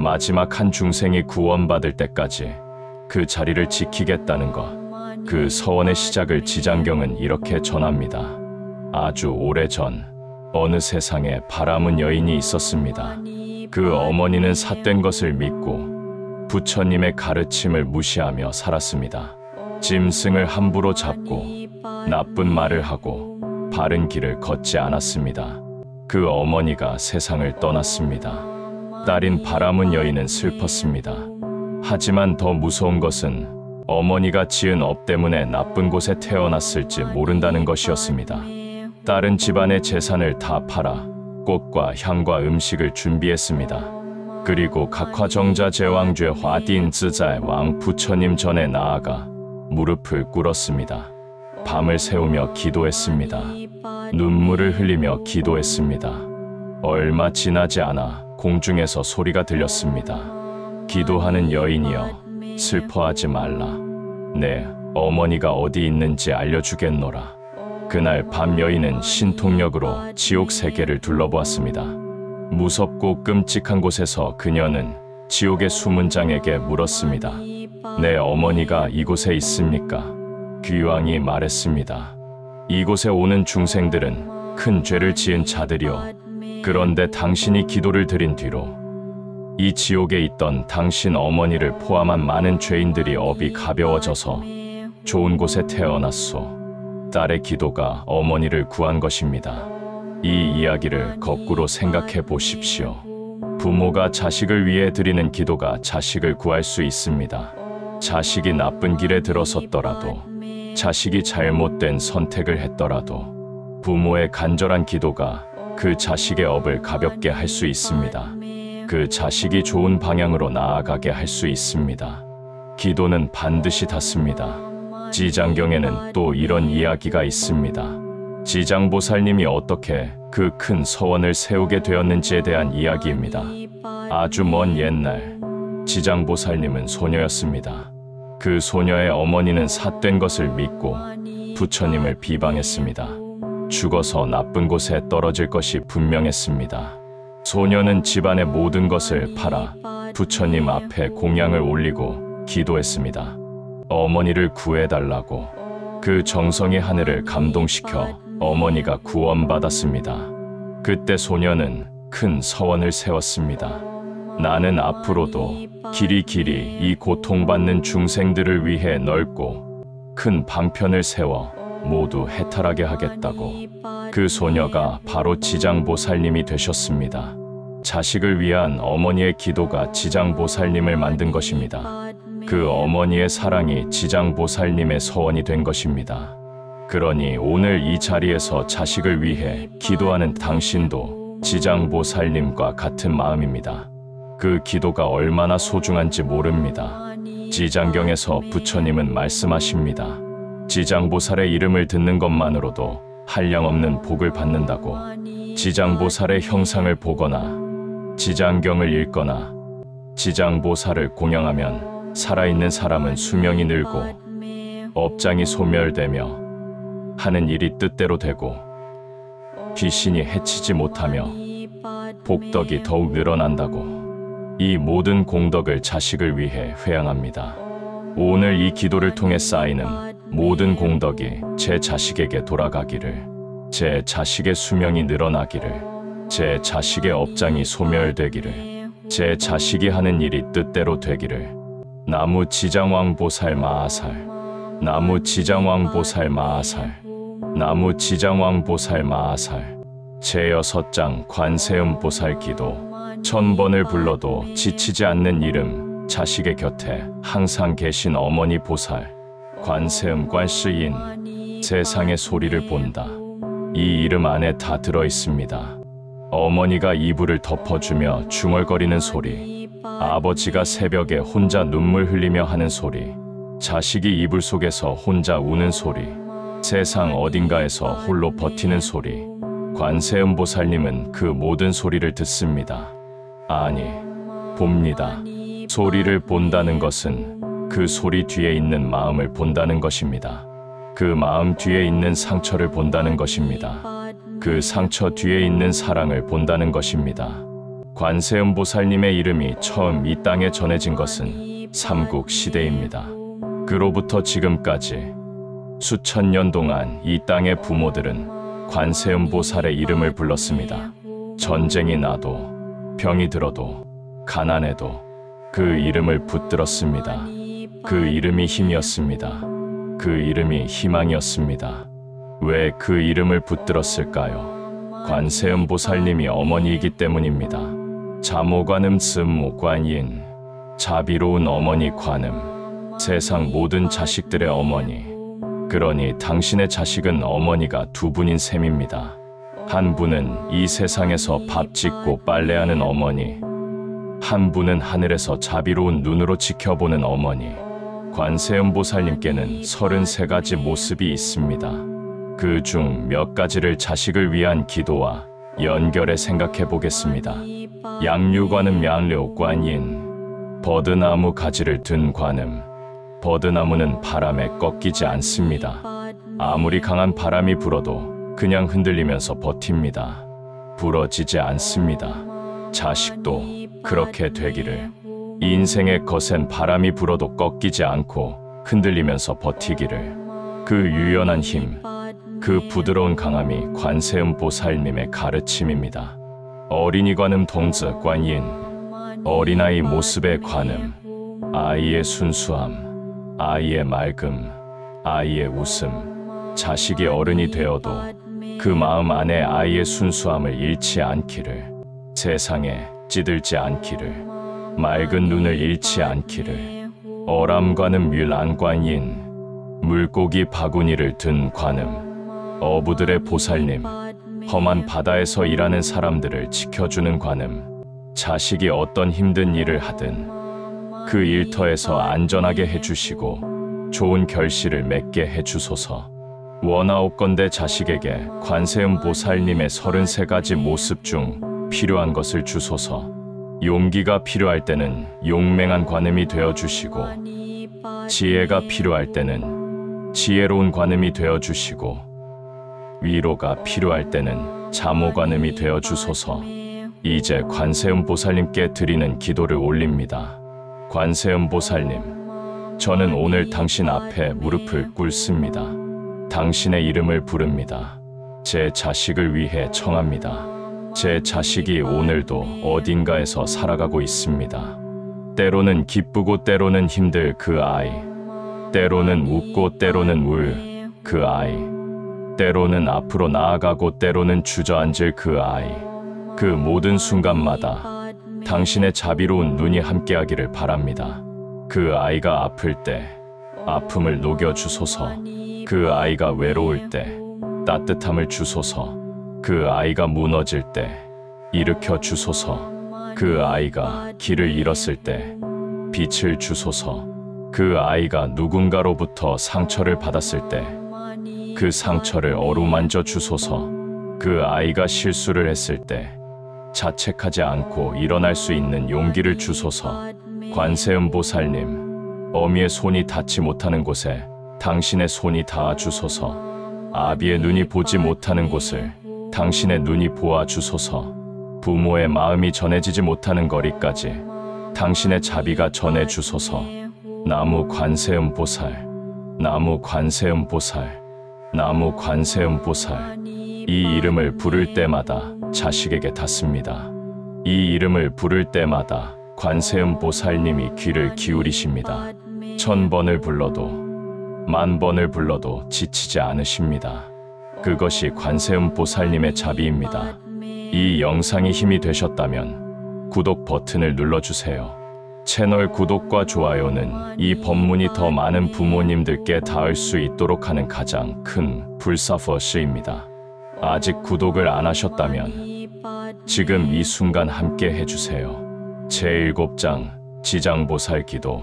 마지막 한 중생이 구원받을 때까지 그 자리를 지키겠다는 것. 그 서원의 시작을 지장경은 이렇게 전합니다. 아주 오래전 어느 세상에 바라문 여인이 있었습니다. 그 어머니는 삿된 것을 믿고 부처님의 가르침을 무시하며 살았습니다. 짐승을 함부로 잡고 나쁜 말을 하고 바른 길을 걷지 않았습니다. 그 어머니가 세상을 떠났습니다. 딸인 바라문 여인은 슬펐습니다. 하지만 더 무서운 것은 어머니가 지은 업 때문에 나쁜 곳에 태어났을지 모른다는 것이었습니다. 딸은 집안의 재산을 다 팔아 꽃과 향과 음식을 준비했습니다. 그리고 각화정자 제왕죄 화딘즈자의 왕 부처님 전에 나아가 무릎을 꿇었습니다. 밤을 새우며 기도했습니다. 눈물을 흘리며 기도했습니다. 얼마 지나지 않아 공중에서 소리가 들렸습니다. 기도하는 여인이여, 슬퍼하지 말라. 내 어머니가 어디 있는지 알려주겠노라. 그날 밤 여인은 신통력으로 지옥 세계를 둘러보았습니다. 무섭고 끔찍한 곳에서 그녀는 지옥의 수문장에게 물었습니다. 내 어머니가 이곳에 있습니까? 귀왕이 말했습니다. 이곳에 오는 중생들은 큰 죄를 지은 자들이요. 그런데 당신이 기도를 드린 뒤로 이 지옥에 있던 당신 어머니를 포함한 많은 죄인들이 업이 가벼워져서 좋은 곳에 태어났소. 딸의 기도가 어머니를 구한 것입니다. 이 이야기를 거꾸로 생각해 보십시오. 부모가 자식을 위해 드리는 기도가 자식을 구할 수 있습니다. 자식이 나쁜 길에 들어섰더라도, 자식이 잘못된 선택을 했더라도 부모의 간절한 기도가 그 자식의 업을 가볍게 할 수 있습니다. 그 자식이 좋은 방향으로 나아가게 할 수 있습니다. 기도는 반드시 닿습니다. 지장경에는 또 이런 이야기가 있습니다. 지장보살님이 어떻게 그 큰 서원을 세우게 되었는지에 대한 이야기입니다. 아주 먼 옛날 지장보살님은 소녀였습니다. 그 소녀의 어머니는 삿된 것을 믿고 부처님을 비방했습니다. 죽어서 나쁜 곳에 떨어질 것이 분명했습니다. 소녀는 집안의 모든 것을 팔아 부처님 앞에 공양을 올리고 기도했습니다. 어머니를 구해달라고. 그 정성이 하늘을 감동시켜 어머니가 구원받았습니다. 그때 소녀는 큰 서원을 세웠습니다. 나는 앞으로도 길이 이 고통받는 중생들을 위해 넓고 큰 방편을 세워 모두 해탈하게 하겠다고. 그 소녀가 바로 지장보살님이 되셨습니다. 자식을 위한 어머니의 기도가 지장보살님을 만든 것입니다. 그 어머니의 사랑이 지장보살님의 서원이 된 것입니다. 그러니 오늘 이 자리에서 자식을 위해 기도하는 당신도 지장보살님과 같은 마음입니다. 그 기도가 얼마나 소중한지 모릅니다. 지장경에서 부처님은 말씀하십니다. 지장보살의 이름을 듣는 것만으로도 한량없는 복을 받는다고. 지장보살의 형상을 보거나 지장경을 읽거나 지장보살을 공양하면 살아있는 사람은 수명이 늘고 업장이 소멸되며 하는 일이 뜻대로 되고 귀신이 해치지 못하며 복덕이 더욱 늘어난다고. 이 모든 공덕을 자식을 위해 회양합니다. 오늘 이 기도를 통해 쌓이는 모든 공덕이 제 자식에게 돌아가기를, 제 자식의 수명이 늘어나기를, 제 자식의 업장이 소멸되기를, 제 자식이 하는 일이 뜻대로 되기를. 나무 지장왕 보살 마하살, 나무 지장왕 보살 마하살, 나무 지장왕 보살 마하살. 제6장 관세음 보살 기도. 1000번을 불러도 지치지 않는 이름, 자식의 곁에 항상 계신 어머니 보살, 관세음 관시인. 세상의 소리를 본다. 이 이름 안에 다 들어있습니다. 어머니가 이불을 덮어주며 중얼거리는 소리, 아버지가 새벽에 혼자 눈물 흘리며 하는 소리, 자식이 이불 속에서 혼자 우는 소리, 세상 어딘가에서 홀로 버티는 소리. 관세음보살님은 그 모든 소리를 듣습니다. 아니, 봅니다. 소리를 본다는 것은 그 소리 뒤에 있는 마음을 본다는 것입니다. 그 마음 뒤에 있는 상처를 본다는 것입니다. 그 상처 뒤에 있는 사랑을 본다는 것입니다. 관세음보살님의 이름이 처음 이 땅에 전해진 것은 삼국 시대입니다. 그로부터 지금까지 수천 년 동안 이 땅의 부모들은 관세음보살의 이름을 불렀습니다. 전쟁이 나도, 병이 들어도, 가난해도 그 이름을 붙들었습니다. 그 이름이 힘이었습니다. 그 이름이 희망이었습니다. 왜 그 이름을 붙들었을까요? 관세음보살님이 어머니이기 때문입니다. 자모관음 스모관인, 자비로운 어머니 관음, 세상 모든 자식들의 어머니. 그러니 당신의 자식은 어머니가 두 분인 셈입니다. 한 분은 이 세상에서 밥 짓고 빨래하는 어머니, 한 분은 하늘에서 자비로운 눈으로 지켜보는 어머니. 관세음보살님께는 33가지 모습이 있습니다. 그 중 몇 가지를 자식을 위한 기도와 연결해 생각해 보겠습니다. 양류관음 양료관인, 버드나무 가지를 든 관음. 버드나무는 바람에 꺾이지 않습니다. 아무리 강한 바람이 불어도 그냥 흔들리면서 버팁니다. 부러지지 않습니다. 자식도 그렇게 되기를. 인생의 거센 바람이 불어도 꺾이지 않고 흔들리면서 버티기를. 그 유연한 힘, 그 부드러운 강함이 관세음보살님의 가르침입니다. 어린이 관음 동즈 관인, 어린아이 모습의 관음, 아이의 순수함, 아이의 맑음, 아이의 웃음. 자식이 어른이 되어도 그 마음 안에 아이의 순수함을 잃지 않기를, 세상에 찌들지 않기를, 맑은 눈을 잃지 않기를. 어람관음 뮬안관인, 물고기 바구니를 든 관음, 어부들의 보살님, 험한 바다에서 일하는 사람들을 지켜주는 관음. 자식이 어떤 힘든 일을 하든 그 일터에서 안전하게 해주시고 좋은 결실을 맺게 해주소서. 원하옵건대 자식에게 관세음보살님의 33가지 모습 중 필요한 것을 주소서. 용기가 필요할 때는 용맹한 관음이 되어주시고, 지혜가 필요할 때는 지혜로운 관음이 되어주시고, 위로가 필요할 때는 자모관음이 되어주소서. 이제 관세음보살님께 드리는 기도를 올립니다. 관세음보살님, 저는 오늘 당신 앞에 무릎을 꿇습니다. 당신의 이름을 부릅니다. 제 자식을 위해 청합니다. 제 자식이 오늘도 어딘가에서 살아가고 있습니다. 때로는 기쁘고 때로는 힘들 그 아이, 때로는 웃고 때로는 울 그 아이, 때로는 앞으로 나아가고 때로는 주저앉을 그 아이. 그 모든 순간마다 당신의 자비로운 눈이 함께하기를 바랍니다. 그 아이가 아플 때 아픔을 녹여주소서. 그 아이가 외로울 때 따뜻함을 주소서. 그 아이가 무너질 때 일으켜 주소서. 그 아이가 길을 잃었을 때 빛을 주소서. 그 아이가 누군가로부터 상처를 받았을 때 그 상처를 어루만져 주소서. 그 아이가 실수를 했을 때 자책하지 않고 일어날 수 있는 용기를 주소서. 관세음보살님, 어미의 손이 닿지 못하는 곳에 당신의 손이 닿아 주소서. 아비의 눈이 보지 못하는 곳을 당신의 눈이 보아 주소서. 부모의 마음이 전해지지 못하는 거리까지 당신의 자비가 전해 주소서. 나무 관세음보살, 나무 관세음보살, 나무 관세음보살. 이 이름을 부를 때마다 자식에게 닿습니다. 이 이름을 부를 때마다 관세음보살님이 귀를 기울이십니다. 1000번을 불러도 10,000번을 불러도 지치지 않으십니다. 그것이 관세음보살님의 자비입니다. 이 영상이 힘이 되셨다면 구독 버튼을 눌러주세요. 채널 구독과 좋아요는 이 법문이 더 많은 부모님들께 닿을 수 있도록 하는 가장 큰 불사포스입니다. 아직 구독을 안 하셨다면 지금 이 순간 함께 해주세요. 제7장 지장보살 기도.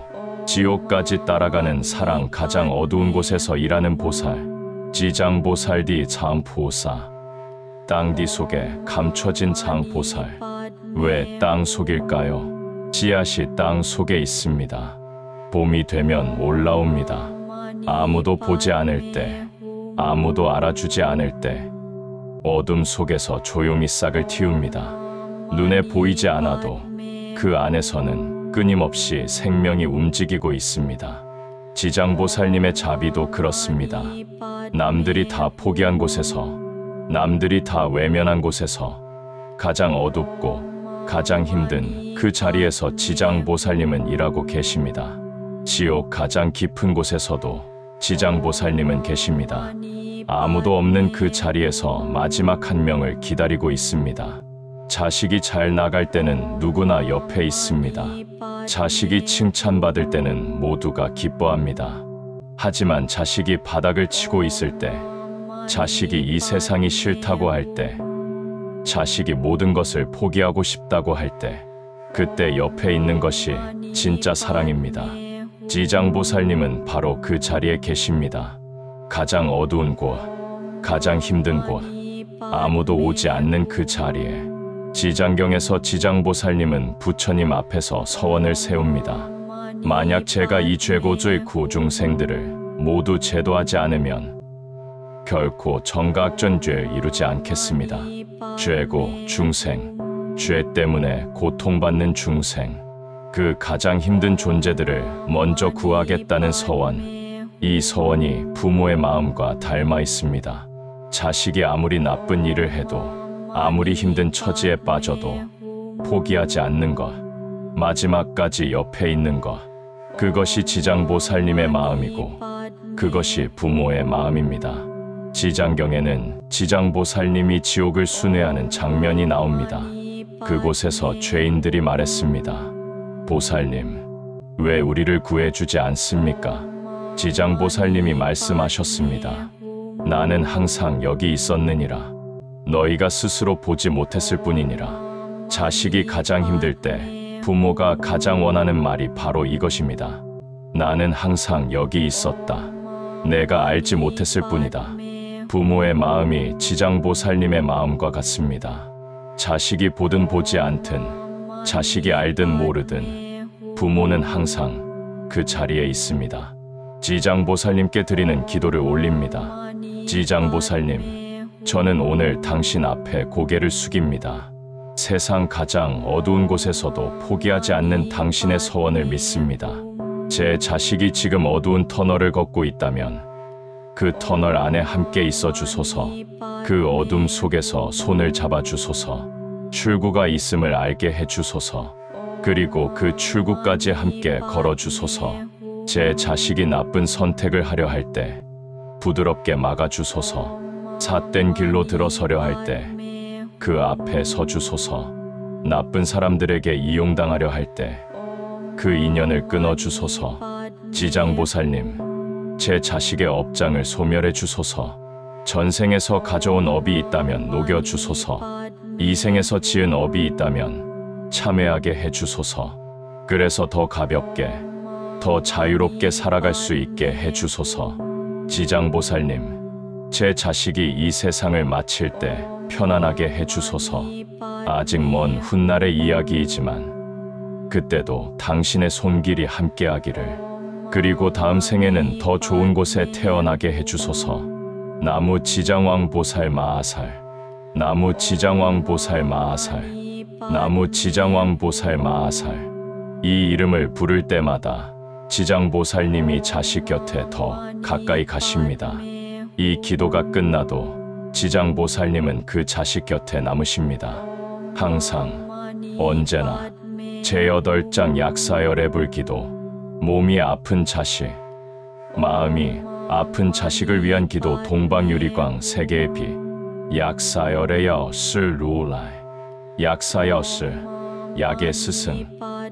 지옥까지 따라가는 사랑 가장 어두운 곳에서 일하는 보살 지장보살디 장보사 땅 뒤 속에 감춰진 장보살 왜 땅 속일까요? 씨앗이 땅 속에 있습니다. 봄이 되면 올라옵니다. 아무도 보지 않을 때, 아무도 알아주지 않을 때 어둠 속에서 조용히 싹을 틔웁니다. 눈에 보이지 않아도 그 안에서는 끊임없이 생명이 움직이고 있습니다. 지장보살님의 자비도 그렇습니다. 남들이 다 포기한 곳에서, 남들이 다 외면한 곳에서 가장 어둡고 가장 힘든 그 자리에서 지장보살님은 일하고 계십니다. 지옥 가장 깊은 곳에서도 지장보살님은 계십니다. 아무도 없는 그 자리에서 마지막 한 명을 기다리고 있습니다. 자식이 잘 나갈 때는 누구나 옆에 있습니다. 자식이 칭찬받을 때는 모두가 기뻐합니다. 하지만 자식이 바닥을 치고 있을 때, 자식이 이 세상이 싫다고 할 때, 자식이 모든 것을 포기하고 싶다고 할 때, 그때 옆에 있는 것이 진짜 사랑입니다. 지장보살님은 바로 그 자리에 계십니다. 가장 어두운 곳, 가장 힘든 곳, 아무도 오지 않는 그 자리에 지장경에서 지장보살님은 부처님 앞에서 서원을 세웁니다. 만약 제가 이 죄고罪구중생들을 모두 제도하지 않으면 결코 정각전죄를 이루지 않겠습니다. 죄고, 중생, 죄 때문에 고통받는 중생, 그 가장 힘든 존재들을 먼저 구하겠다는 서원, 이 서원이 부모의 마음과 닮아 있습니다. 자식이 아무리 나쁜 일을 해도, 아무리 힘든 처지에 빠져도 포기하지 않는 것, 마지막까지 옆에 있는 것, 그것이 지장보살님의 마음이고 그것이 부모의 마음입니다. 지장경에는 지장보살님이 지옥을 순회하는 장면이 나옵니다. 그곳에서 죄인들이 말했습니다. 보살님, 왜 우리를 구해주지 않습니까? 지장보살님이 말씀하셨습니다. 나는 항상 여기 있었느니라. 너희가 스스로 보지 못했을 뿐이니라. 자식이 가장 힘들 때 부모가 가장 원하는 말이 바로 이것입니다. 나는 항상 여기 있었다. 내가 알지 못했을 뿐이다. 부모의 마음이 지장보살님의 마음과 같습니다. 자식이 보든 보지 않든, 자식이 알든 모르든 부모는 항상 그 자리에 있습니다. 지장보살님께 드리는 기도를 올립니다. 지장보살님, 저는 오늘 당신 앞에 고개를 숙입니다. 세상 가장 어두운 곳에서도 포기하지 않는 당신의 서원을 믿습니다. 제 자식이 지금 어두운 터널을 걷고 있다면 그 터널 안에 함께 있어 주소서. 그 어둠 속에서 손을 잡아 주소서. 출구가 있음을 알게 해 주소서. 그리고 그 출구까지 함께 걸어 주소서. 제 자식이 나쁜 선택을 하려 할 때 부드럽게 막아 주소서. 삿된 길로 들어서려 할 때 그 앞에 서 주소서. 나쁜 사람들에게 이용당하려 할 때 그 인연을 끊어 주소서. 지장보살님, 제 자식의 업장을 소멸해 주소서. 전생에서 가져온 업이 있다면 녹여 주소서. 이생에서 지은 업이 있다면 참회하게 해 주소서. 그래서 더 가볍게, 더 자유롭게 살아갈 수 있게 해 주소서. 지장보살님, 제 자식이 이 세상을 마칠 때 편안하게 해 주소서. 아직 먼 훗날의 이야기이지만 그때도 당신의 손길이 함께하기를, 그리고 다음 생에는 더 좋은 곳에 태어나게 해 주소서. 나무 지장왕 보살 마하살, 나무 지장왕 보살 마하살, 나무 지장왕 보살 마하살. 이 이름을 부를 때마다 지장보살님이 자식 곁에 더 가까이 가십니다. 이 기도가 끝나도 지장보살님은 그 자식 곁에 남으십니다. 항상, 언제나. 제8장 약사열의 불기도. 몸이 아픈 자식, 마음이 아픈 자식을 위한 기도. 동방유리광 세계의 약사열의 슬 루라이. 약사여슬, 약의 스승,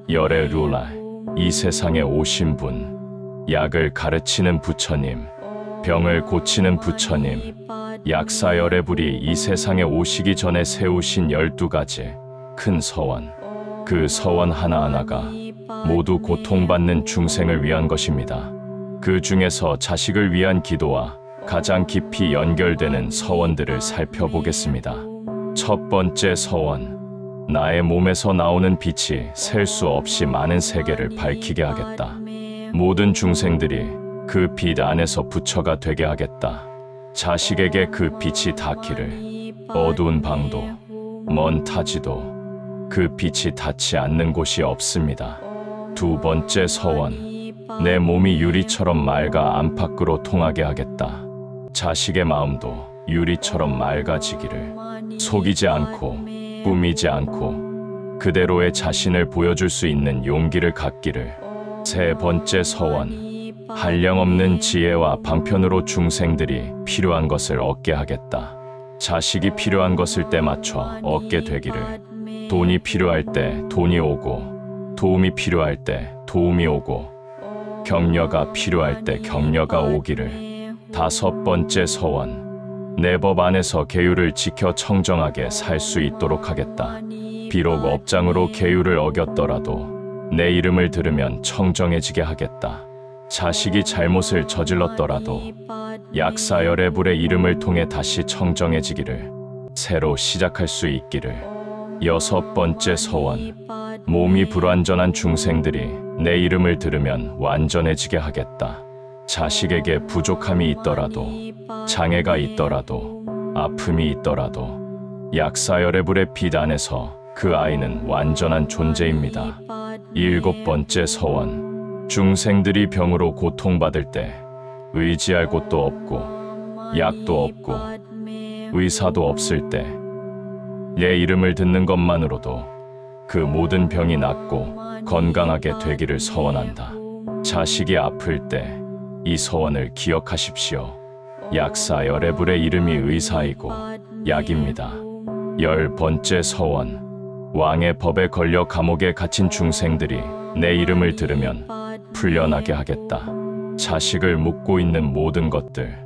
열의 루라이. 이 세상에 오신 분, 약을 가르치는 부처님, 병을 고치는 부처님, 약사열의 불이 이 세상에 오시기 전에 세우신 12가지 큰 서원. 그 서원 하나하나가 모두 고통받는 중생을 위한 것입니다. 그 중에서 자식을 위한 기도와 가장 깊이 연결되는 서원들을 살펴보겠습니다. 첫 번째 서원. 나의 몸에서 나오는 빛이 셀 수 없이 많은 세계를 밝히게 하겠다. 모든 중생들이 그 빛 안에서 부처가 되게 하겠다. 자식에게 그 빛이 닿기를. 어두운 방도, 먼 타지도 그 빛이 닿지 않는 곳이 없습니다. 두 번째 서원. 내 몸이 유리처럼 맑아 안팎으로 통하게 하겠다. 자식의 마음도 유리처럼 맑아지기를. 속이지 않고 꾸미지 않고 그대로의 자신을 보여줄 수 있는 용기를 갖기를. 세 번째 서원. 한량없는 지혜와 방편으로 중생들이 필요한 것을 얻게 하겠다. 자식이 필요한 것을 때 맞춰 얻게 되기를. 돈이 필요할 때 돈이 오고, 도움이 필요할 때 도움이 오고, 격려가 필요할 때 격려가 오기를. 다섯 번째 서원. 내 법 안에서 계율을 지켜 청정하게 살 수 있도록 하겠다. 비록 업장으로 계율을 어겼더라도 내 이름을 들으면 청정해지게 하겠다. 자식이 잘못을 저질렀더라도 약사열애불의 이름을 통해 다시 청정해지기를. 새로 시작할 수 있기를. 여섯 번째 서원. 몸이 불완전한 중생들이 내 이름을 들으면 완전해지게 하겠다. 자식에게 부족함이 있더라도, 장애가 있더라도, 아픔이 있더라도 약사열애불의 빛 안에서 그 아이는 완전한 존재입니다. 일곱 번째 서원. 중생들이 병으로 고통받을 때 의지할 곳도 없고 약도 없고 의사도 없을 때 내 이름을 듣는 것만으로도 그 모든 병이 낫고 건강하게 되기를 서원한다. 자식이 아플 때 이 서원을 기억하십시오. 약사열애불의 이름이 의사이고 약입니다. 열 번째 서원. 왕의 법에 걸려 감옥에 갇힌 중생들이 내 이름을 들으면 풀려나게 하겠다. 자식을 묶고 있는 모든 것들,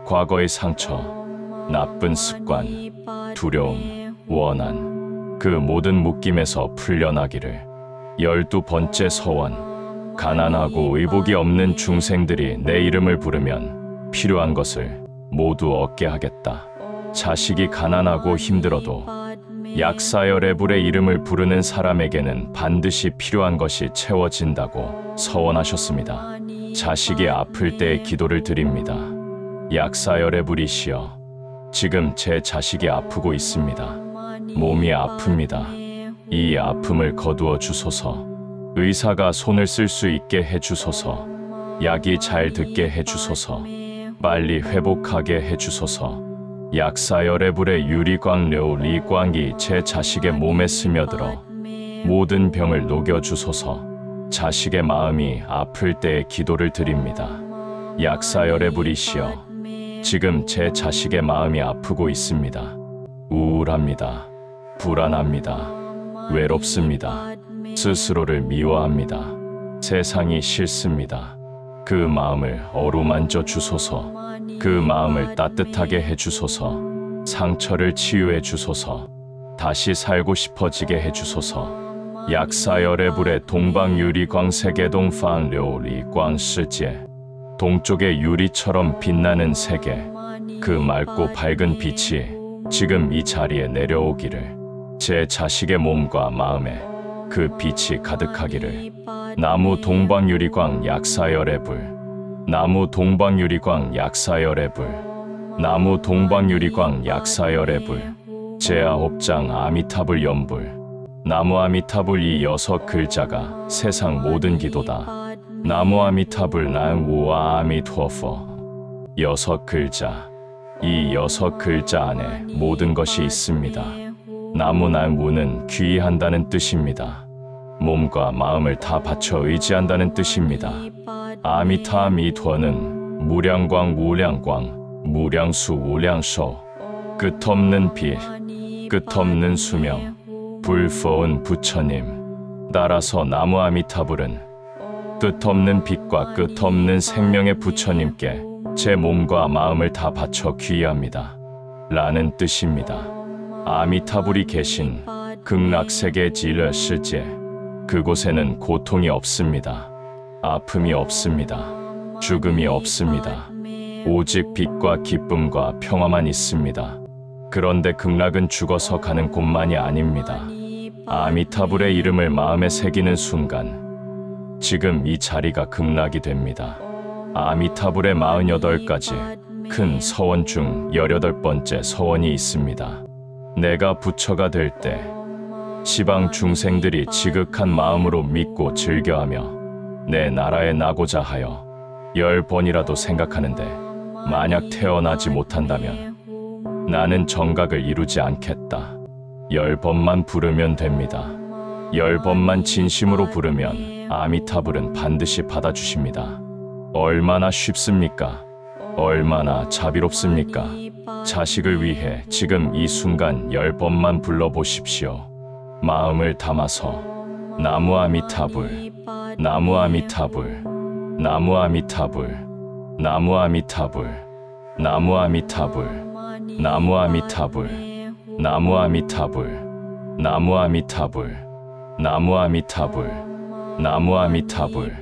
과거의 상처, 나쁜 습관, 두려움, 원한, 그 모든 묶임에서 풀려나기를. 12번째 서원. 가난하고 의복이 없는 중생들이 내 이름을 부르면 필요한 것을 모두 얻게 하겠다. 자식이 가난하고 힘들어도 약사열애불의 이름을 부르는 사람에게는 반드시 필요한 것이 채워진다고 서원하셨습니다. 자식이 아플 때의 기도를 드립니다. 약사열애불이시여, 지금 제 자식이 아프고 있습니다. 몸이 아픕니다. 이 아픔을 거두어 주소서. 의사가 손을 쓸 수 있게 해주소서. 약이 잘 듣게 해주소서. 빨리 회복하게 해주소서. 약사열애불의 유리광류 리광이 제 자식의 몸에 스며들어 모든 병을 녹여주소서. 자식의 마음이 아플 때의 기도를 드립니다. 약사열애불이시여, 지금 제 자식의 마음이 아프고 있습니다. 우울합니다. 불안합니다. 외롭습니다. 스스로를 미워합니다. 세상이 싫습니다. 그 마음을 어루만져 주소서. 그 마음을 따뜻하게 해주소서. 상처를 치유해 주소서. 다시 살고 싶어지게 해주소서. 약사열애불의 동방유리광 세계동 방료리광世界, 동쪽의 유리처럼 빛나는 세계, 그 맑고 밝은 빛이 지금 이 자리에 내려오기를. 제 자식의 몸과 마음에 그 빛이 가득하기를. 나무 동방유리광 약사열애불, 나무 동방유리광 약사열애불, 나무 동방유리광 약사열애불. 제9장 아미타불 연불. 나무 아미타불 이 6글자가 세상 모든 기도다. 나무 아미타불 난 우아 아미토퍼. 6글자. 이 6글자 안에 모든 것이 있습니다. 나무 난 우는 귀의한다는 뜻입니다. 몸과 마음을 다 바쳐 의지한다는 뜻입니다. 아미타 미토는 무량광 우량광, 무량수 우량쇼, 끝없는 빛, 끝없는 수명, 불포은 부처님. 따라서 나무 아미타불은 끝없는 빛과 끝없는 생명의 부처님께 제 몸과 마음을 다 바쳐 귀의합니다. 라는 뜻입니다. 아미타불이 계신 극락세계 지러世界, 그곳에는 고통이 없습니다. 아픔이 없습니다. 죽음이 없습니다. 오직 빛과 기쁨과 평화만 있습니다. 그런데 극락은 죽어서 가는 곳만이 아닙니다. 아미타불의 이름을 마음에 새기는 순간 지금 이 자리가 극락이 됩니다. 아미타불의 48가지 큰 서원 중 18번째 서원이 있습니다. 내가 부처가 될 때 시방 중생들이 지극한 마음으로 믿고 즐겨하며 내 나라에 나고자 하여 10번이라도 생각하는데 만약 태어나지 못한다면 나는 정각을 이루지 않겠다. 10번만 부르면 됩니다. 10번만 진심으로 부르면 아미타불은 반드시 받아주십니다. 얼마나 쉽습니까? 얼마나 자비롭습니까? 자식을 위해 지금 이 순간 10번만 불러보십시오. 마음을 담아서 나무 아미타불, 나무 아미타불, 나무 아미타불, 나무 아미타불, 나무 아미타불, 나무 아미타불, 나무 아미타불, 나무 아미타불, 나무 아미타불, 나무 아미타불.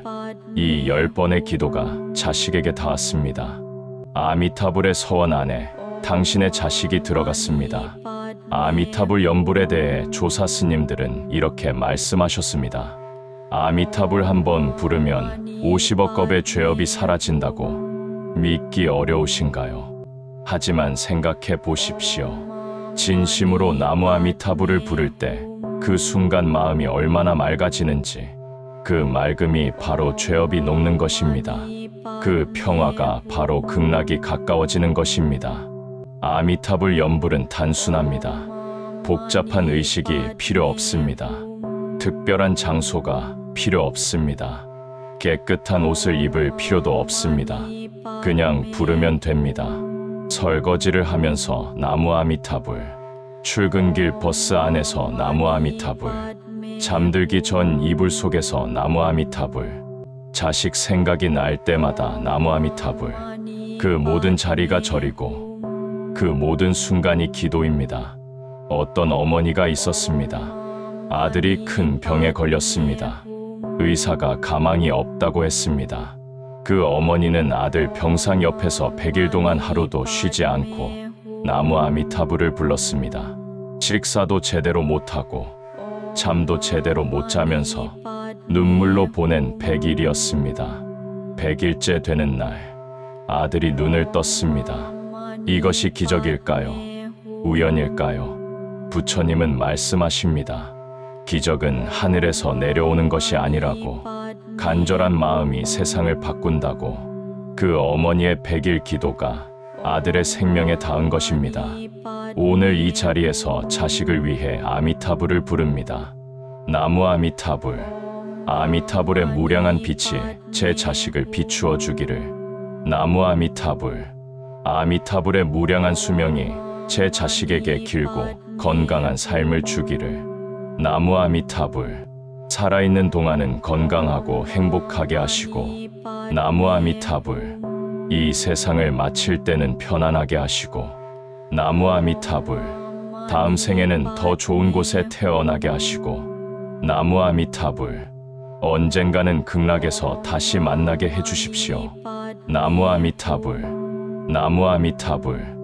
이 10번의 기도가 자식에게 닿았습니다. 아미타불의 서원 안에 당신의 자식이 들어갔습니다. 아미타불 연불에 대해 조사 스님들은 이렇게 말씀하셨습니다. 아미타불 한 번 부르면 50억 겁의 죄업이 사라진다고 믿기 어려우신가요? 하지만 생각해 보십시오. 진심으로 나무 아미타불을 부를 때 그 순간 마음이 얼마나 맑아지는지. 그 맑음이 바로 죄업이 녹는 것입니다. 그 평화가 바로 극락이 가까워지는 것입니다. 아미타불 연불은 단순합니다. 복잡한 의식이 필요 없습니다. 특별한 장소가 필요 없습니다. 깨끗한 옷을 입을 필요도 없습니다. 그냥 부르면 됩니다. 설거지를 하면서 나무 아미타불, 출근길 버스 안에서 나무 아미타불, 잠들기 전 이불 속에서 나무 아미타불, 자식 생각이 날 때마다 나무 아미타불. 그 모든 자리가 절이고 그 모든 순간이 기도입니다. 어떤 어머니가 있었습니다. 아들이 큰 병에 걸렸습니다. 의사가 가망이 없다고 했습니다. 그 어머니는 아들 병상 옆에서 100일 동안 하루도 쉬지 않고 나무 아미타불을 불렀습니다. 식사도 제대로 못하고 잠도 제대로 못 자면서 눈물로 보낸 100일이었습니다. 100일째 되는 날 아들이 눈을 떴습니다. 이것이 기적일까요? 우연일까요? 부처님은 말씀하십니다. 기적은 하늘에서 내려오는 것이 아니라고. 간절한 마음이 세상을 바꾼다고. 그 어머니의 100일 기도가 아들의 생명에 닿은 것입니다. 오늘 이 자리에서 자식을 위해 아미타불을 부릅니다. 나무 아미타불. 아미타불의 무량한 빛이 제 자식을 비추어 주기를. 나무 아미타불. 아미타불의 무량한 수명이 제 자식에게 길고 건강한 삶을 주기를. 나무 아미타불. 살아있는 동안은 건강하고 행복하게 하시고, 나무 아미타불. 이 세상을 마칠 때는 편안하게 하시고, 나무 아미타불. 다음 생에는 더 좋은 곳에 태어나게 하시고, 나무 아미타불. 언젠가는 극락에서 다시 만나게 해주십시오. 나무 아미타불. 나무 아미타불.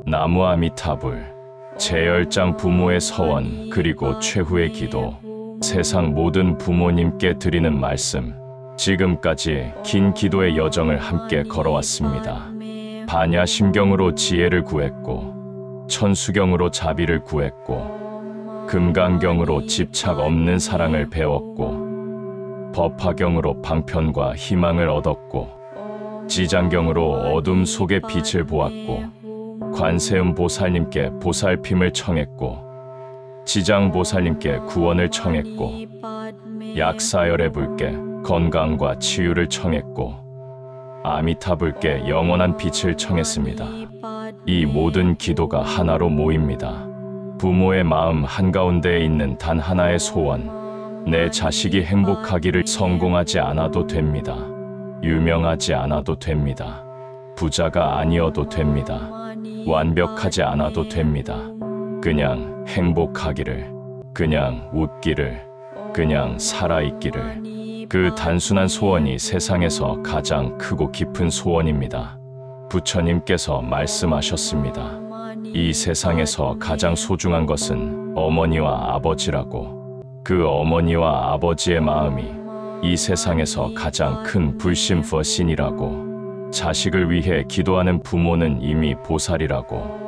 나무 아미타불. 제10장 부모의 서원 그리고 최후의 기도. 세상 모든 부모님께 드리는 말씀. 지금까지 긴 기도의 여정을 함께 걸어왔습니다. 반야심경으로 지혜를 구했고, 천수경으로 자비를 구했고, 금강경으로 집착 없는 사랑을 배웠고, 법화경으로 방편과 희망을 얻었고, 지장경으로 어둠 속의 빛을 보았고, 관세음 보살님께 보살핌을 청했고, 지장보살님께 구원을 청했고, 약사열의 불께 건강과 치유를 청했고, 아미타불께 영원한 빛을 청했습니다. 이 모든 기도가 하나로 모입니다. 부모의 마음 한가운데에 있는 단 하나의 소원. 내 자식이 행복하기를. 성공하지 않아도 됩니다. 유명하지 않아도 됩니다. 부자가 아니어도 됩니다. 완벽하지 않아도 됩니다. 그냥 행복하기를, 그냥 웃기를, 그냥 살아있기를. 그 단순한 소원이 세상에서 가장 크고 깊은 소원입니다. 부처님께서 말씀하셨습니다. 이 세상에서 가장 소중한 것은 어머니와 아버지라고. 그 어머니와 아버지의 마음이 이 세상에서 가장 큰 불심퍼신이라고. 자식을 위해 기도하는 부모는 이미 보살이라고.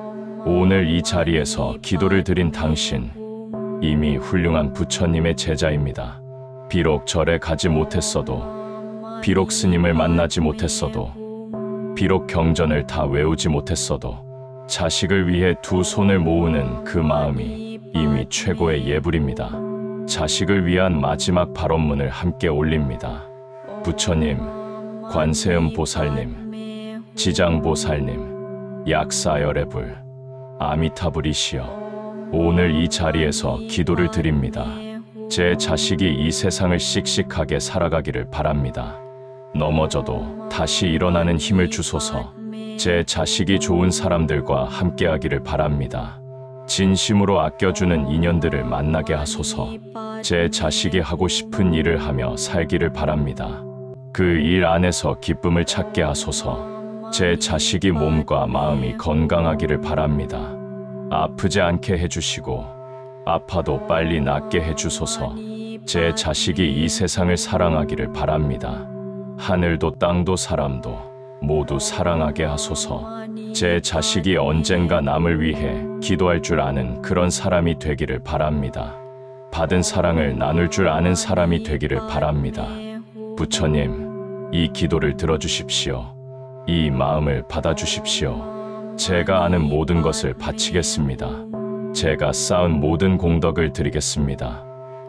오늘 이 자리에서 기도를 드린 당신, 이미 훌륭한 부처님의 제자입니다. 비록 절에 가지 못했어도, 비록 스님을 만나지 못했어도, 비록 경전을 다 외우지 못했어도 자식을 위해 두 손을 모으는 그 마음이 이미 최고의 예불입니다. 자식을 위한 마지막 발언문을 함께 올립니다. 부처님, 관세음 보살님, 지장 보살님, 약사열애불, 아미타불이시여, 오늘 이 자리에서 기도를 드립니다. 제 자식이 이 세상을 씩씩하게 살아가기를 바랍니다. 넘어져도 다시 일어나는 힘을 주소서. 제 자식이 좋은 사람들과 함께하기를 바랍니다. 진심으로 아껴주는 인연들을 만나게 하소서. 제 자식이 하고 싶은 일을 하며 살기를 바랍니다. 그 일 안에서 기쁨을 찾게 하소서. 제 자식이 몸과 마음이 건강하기를 바랍니다. 아프지 않게 해주시고 아파도 빨리 낫게 해주소서. 제 자식이 이 세상을 사랑하기를 바랍니다. 하늘도 땅도 사람도 모두 사랑하게 하소서. 제 자식이 언젠가 남을 위해 기도할 줄 아는 그런 사람이 되기를 바랍니다. 받은 사랑을 나눌 줄 아는 사람이 되기를 바랍니다. 부처님, 이 기도를 들어주십시오. 이 마음을 받아주십시오. 제가 아는 모든 것을 바치겠습니다. 제가 쌓은 모든 공덕을 드리겠습니다.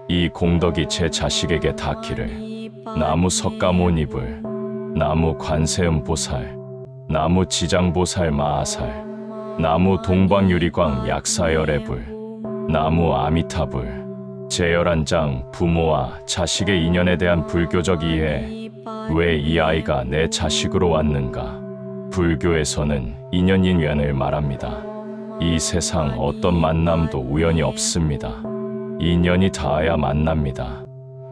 이 공덕이 제 자식에게 닿기를. 나무 석가모니불, 나무 관세음 보살, 나무 지장보살 마하살, 나무 동방유리광 약사열애불, 나무 아미타불. 제11장 부모와 자식의 인연에 대한 불교적 이해. 왜 이 아이가 내 자식으로 왔는가? 불교에서는 인연인연을 말합니다. 이 세상 어떤 만남도 우연이 없습니다. 인연이 닿아야 만납니다.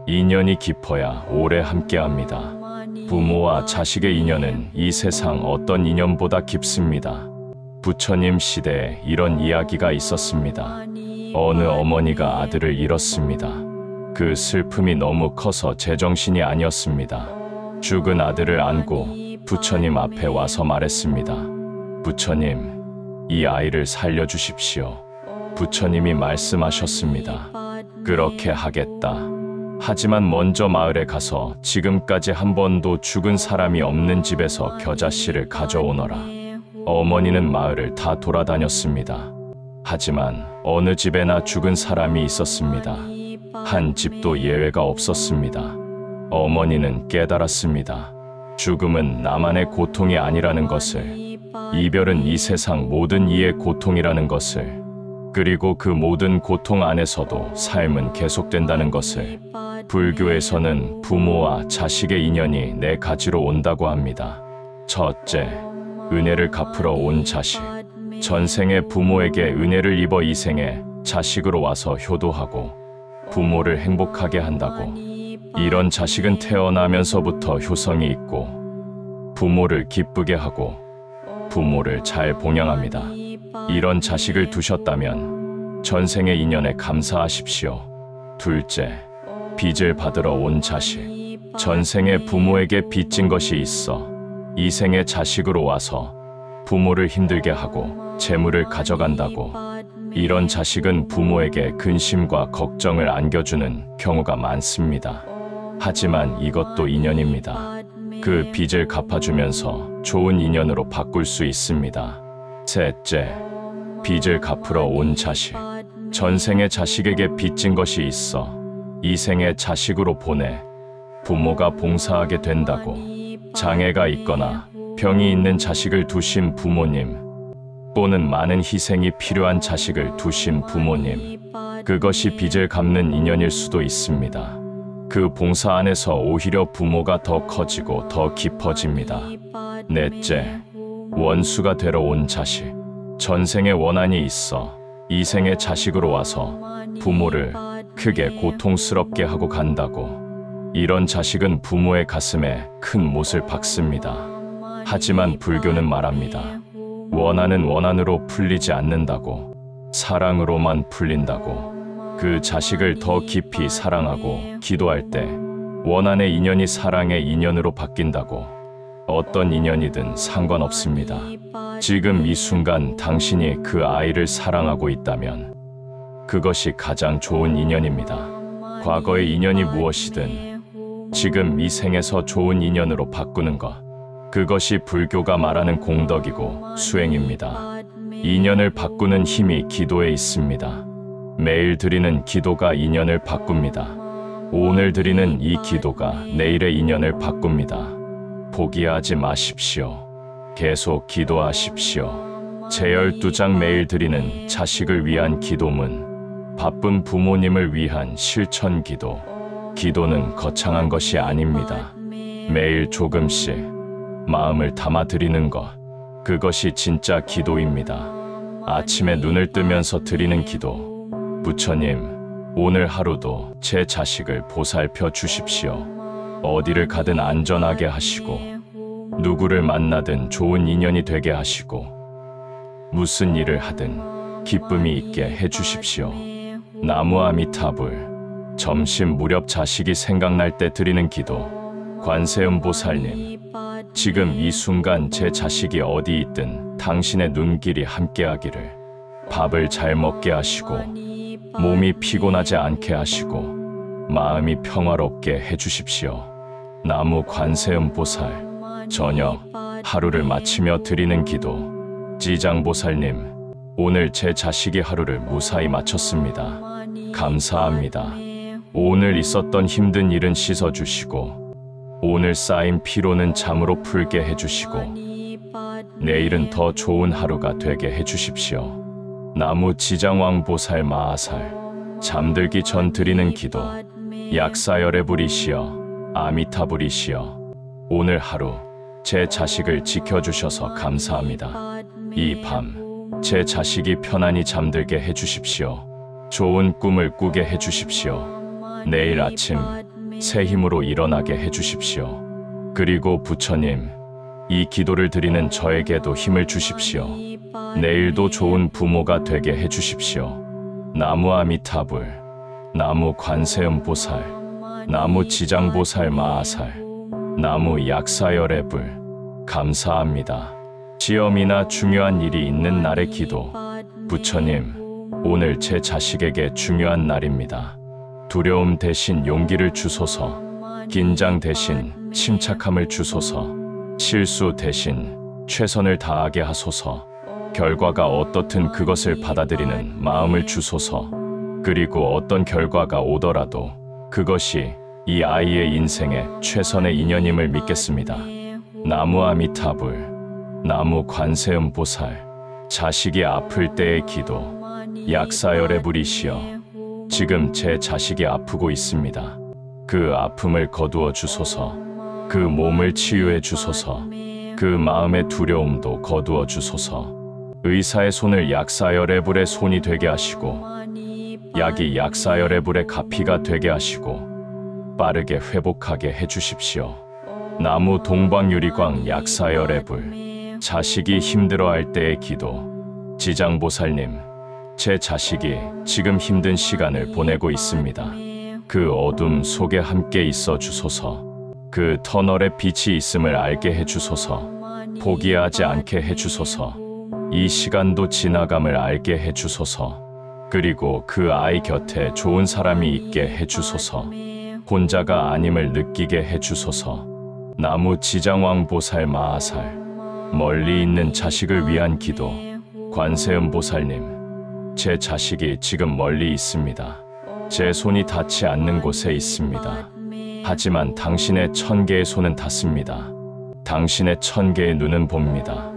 인연이 깊어야 오래 함께합니다. 부모와 자식의 인연은 이 세상 어떤 인연보다 깊습니다. 부처님 시대에 이런 이야기가 있었습니다. 어느 어머니가 아들을 잃었습니다. 그 슬픔이 너무 커서 제정신이 아니었습니다. 죽은 아들을 안고 부처님 앞에 와서 말했습니다. 부처님, 이 아이를 살려주십시오. 부처님이 말씀하셨습니다. 그렇게 하겠다. 하지만 먼저 마을에 가서 지금까지 한 번도 죽은 사람이 없는 집에서 겨자씨를 가져오너라. 어머니는 마을을 다 돌아다녔습니다. 하지만 어느 집에나 죽은 사람이 있었습니다. 한 집도 예외가 없었습니다. 어머니는 깨달았습니다. 죽음은 나만의 고통이 아니라는 것을, 이별은 이 세상 모든 이의 고통이라는 것을, 그리고 그 모든 고통 안에서도 삶은 계속된다는 것을. 불교에서는 부모와 자식의 인연이 네 가지로 온다고 합니다. 첫째, 은혜를 갚으러 온 자식. 전생의 부모에게 은혜를 입어 이 생에 자식으로 와서 효도하고 부모를 행복하게 한다고. 이런 자식은 태어나면서부터 효성이 있고 부모를 기쁘게 하고 부모를 잘 봉양합니다. 이런 자식을 두셨다면 전생의 인연에 감사하십시오. 둘째, 빚을 받으러 온 자식. 전생에 부모에게 빚진 것이 있어 이 생에 자식으로 와서 부모를 힘들게 하고 재물을 가져간다고. 이런 자식은 부모에게 근심과 걱정을 안겨주는 경우가 많습니다. 하지만 이것도 인연입니다. 그 빚을 갚아주면서 좋은 인연으로 바꿀 수 있습니다. 셋째, 빚을 갚으러 온 자식. 전생에 자식에게 빚진 것이 있어 이 생에 자식으로 보내 부모가 봉사하게 된다고. 장애가 있거나 병이 있는 자식을 두신 부모님, 또는 많은 희생이 필요한 자식을 두신 부모님, 그것이 빚을 갚는 인연일 수도 있습니다. 그 봉사 안에서 오히려 부모가 더 커지고 더 깊어집니다. 넷째, 원수가 되러 온 자식. 전생에 원한이 있어 이 생에 자식으로 와서 부모를 크게 고통스럽게 하고 간다고. 이런 자식은 부모의 가슴에 큰 못을 박습니다. 하지만 불교는 말합니다. 원한은 원한으로 풀리지 않는다고. 사랑으로만 풀린다고. 그 자식을 더 깊이 사랑하고 기도할 때 원한의 인연이 사랑의 인연으로 바뀐다고. 어떤 인연이든 상관없습니다. 지금 이 순간 당신이 그 아이를 사랑하고 있다면 그것이 가장 좋은 인연입니다. 과거의 인연이 무엇이든 지금 이 생에서 좋은 인연으로 바꾸는 것, 그것이 불교가 말하는 공덕이고 수행입니다. 인연을 바꾸는 힘이 기도에 있습니다. 매일 드리는 기도가 인연을 바꿉니다. 오늘 드리는 이 기도가 내일의 인연을 바꿉니다. 포기하지 마십시오. 계속 기도하십시오. 제 12장 매일 드리는 자식을 위한 기도문, 바쁜 부모님을 위한 실천 기도. 기도는 거창한 것이 아닙니다. 매일 조금씩 마음을 담아 드리는 것, 그것이 진짜 기도입니다. 아침에 눈을 뜨면서 드리는 기도. 부처님, 오늘 하루도 제 자식을 보살펴 주십시오. 어디를 가든 안전하게 하시고 누구를 만나든 좋은 인연이 되게 하시고 무슨 일을 하든 기쁨이 있게 해주십시오. 나무 아미타불. 점심 무렵 자식이 생각날 때 드리는 기도. 관세음 보살님, 지금 이 순간 제 자식이 어디 있든 당신의 눈길이 함께하기를. 밥을 잘 먹게 하시고 몸이 피곤하지 않게 하시고 마음이 평화롭게 해주십시오. 나무 관세음 보살. 저녁 하루를 마치며 드리는 기도. 지장보살님, 오늘 제 자식이 하루를 무사히 마쳤습니다. 감사합니다. 오늘 있었던 힘든 일은 씻어주시고 오늘 쌓인 피로는 잠으로 풀게 해주시고 내일은 더 좋은 하루가 되게 해주십시오. 나무 지장왕보살 마하살. 잠들기 전 드리는 기도. 약사열애불이시여 아미타불이시여, 오늘 하루 제 자식을 지켜주셔서 감사합니다. 이 밤 제 자식이 편안히 잠들게 해주십시오. 좋은 꿈을 꾸게 해주십시오. 내일 아침 새 힘으로 일어나게 해주십시오. 그리고 부처님, 이 기도를 드리는 저에게도 힘을 주십시오. 내일도 좋은 부모가 되게 해주십시오. 나무 아미타불. 나무 관세음 보살. 나무 지장보살 마하살. 나무 약사열애불. 감사합니다. 시험이나 중요한 일이 있는 날의 기도. 부처님, 오늘 제 자식에게 중요한 날입니다. 두려움 대신 용기를 주소서. 긴장 대신 침착함을 주소서. 실수 대신 최선을 다하게 하소서. 결과가 어떻든 그것을 받아들이는 마음을 주소서. 그리고 어떤 결과가 오더라도 그것이 이 아이의 인생의 최선의 인연임을 믿겠습니다. 나무 아미타불. 나무 관세음 보살. 자식이 아플 때의 기도. 약사열애불이시여, 지금 제 자식이 아프고 있습니다. 그 아픔을 거두어 주소서. 그 몸을 치유해 주소서. 그 마음의 두려움도 거두어 주소서. 의사의 손을 약사열애불의 손이 되게 하시고 약이 약사열애불의 가피가 되게 하시고 빠르게 회복하게 해주십시오. 나무 동방유리광 약사열애불. 자식이 힘들어할 때의 기도. 지장보살님, 제 자식이 지금 힘든 시간을 보내고 있습니다. 그 어둠 속에 함께 있어 주소서. 그 터널에 빛이 있음을 알게 해주소서. 포기하지 않게 해주소서. 이 시간도 지나감을 알게 해주소서. 그리고 그 아이 곁에 좋은 사람이 있게 해주소서. 혼자가 아님을 느끼게 해주소서. 나무 지장왕 보살 마하살. 멀리 있는 자식을 위한 기도. 관세음 보살님, 제 자식이 지금 멀리 있습니다. 제 손이 닿지 않는 곳에 있습니다. 하지만 당신의 1000개의 손은 닿습니다. 당신의 1000개의 눈은 봅니다.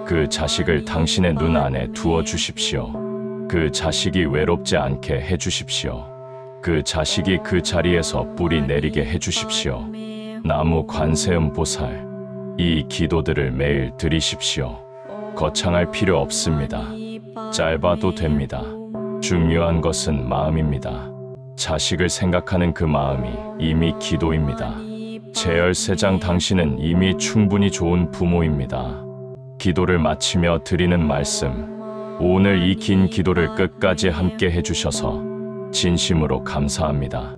그 자식을 당신의 눈 안에 두어 주십시오. 그 자식이 외롭지 않게 해주십시오. 그 자식이 그 자리에서 뿌리 내리게 해주십시오. 나무 관세음 보살. 이 기도들을 매일 드리십시오. 거창할 필요 없습니다. 짧아도 됩니다. 중요한 것은 마음입니다. 자식을 생각하는 그 마음이 이미 기도입니다. 제 13장 당신은 이미 충분히 좋은 부모입니다. 기도를 마치며 드리는 말씀, 오늘 이 긴 기도를 끝까지 함께 해주셔서 진심으로 감사합니다.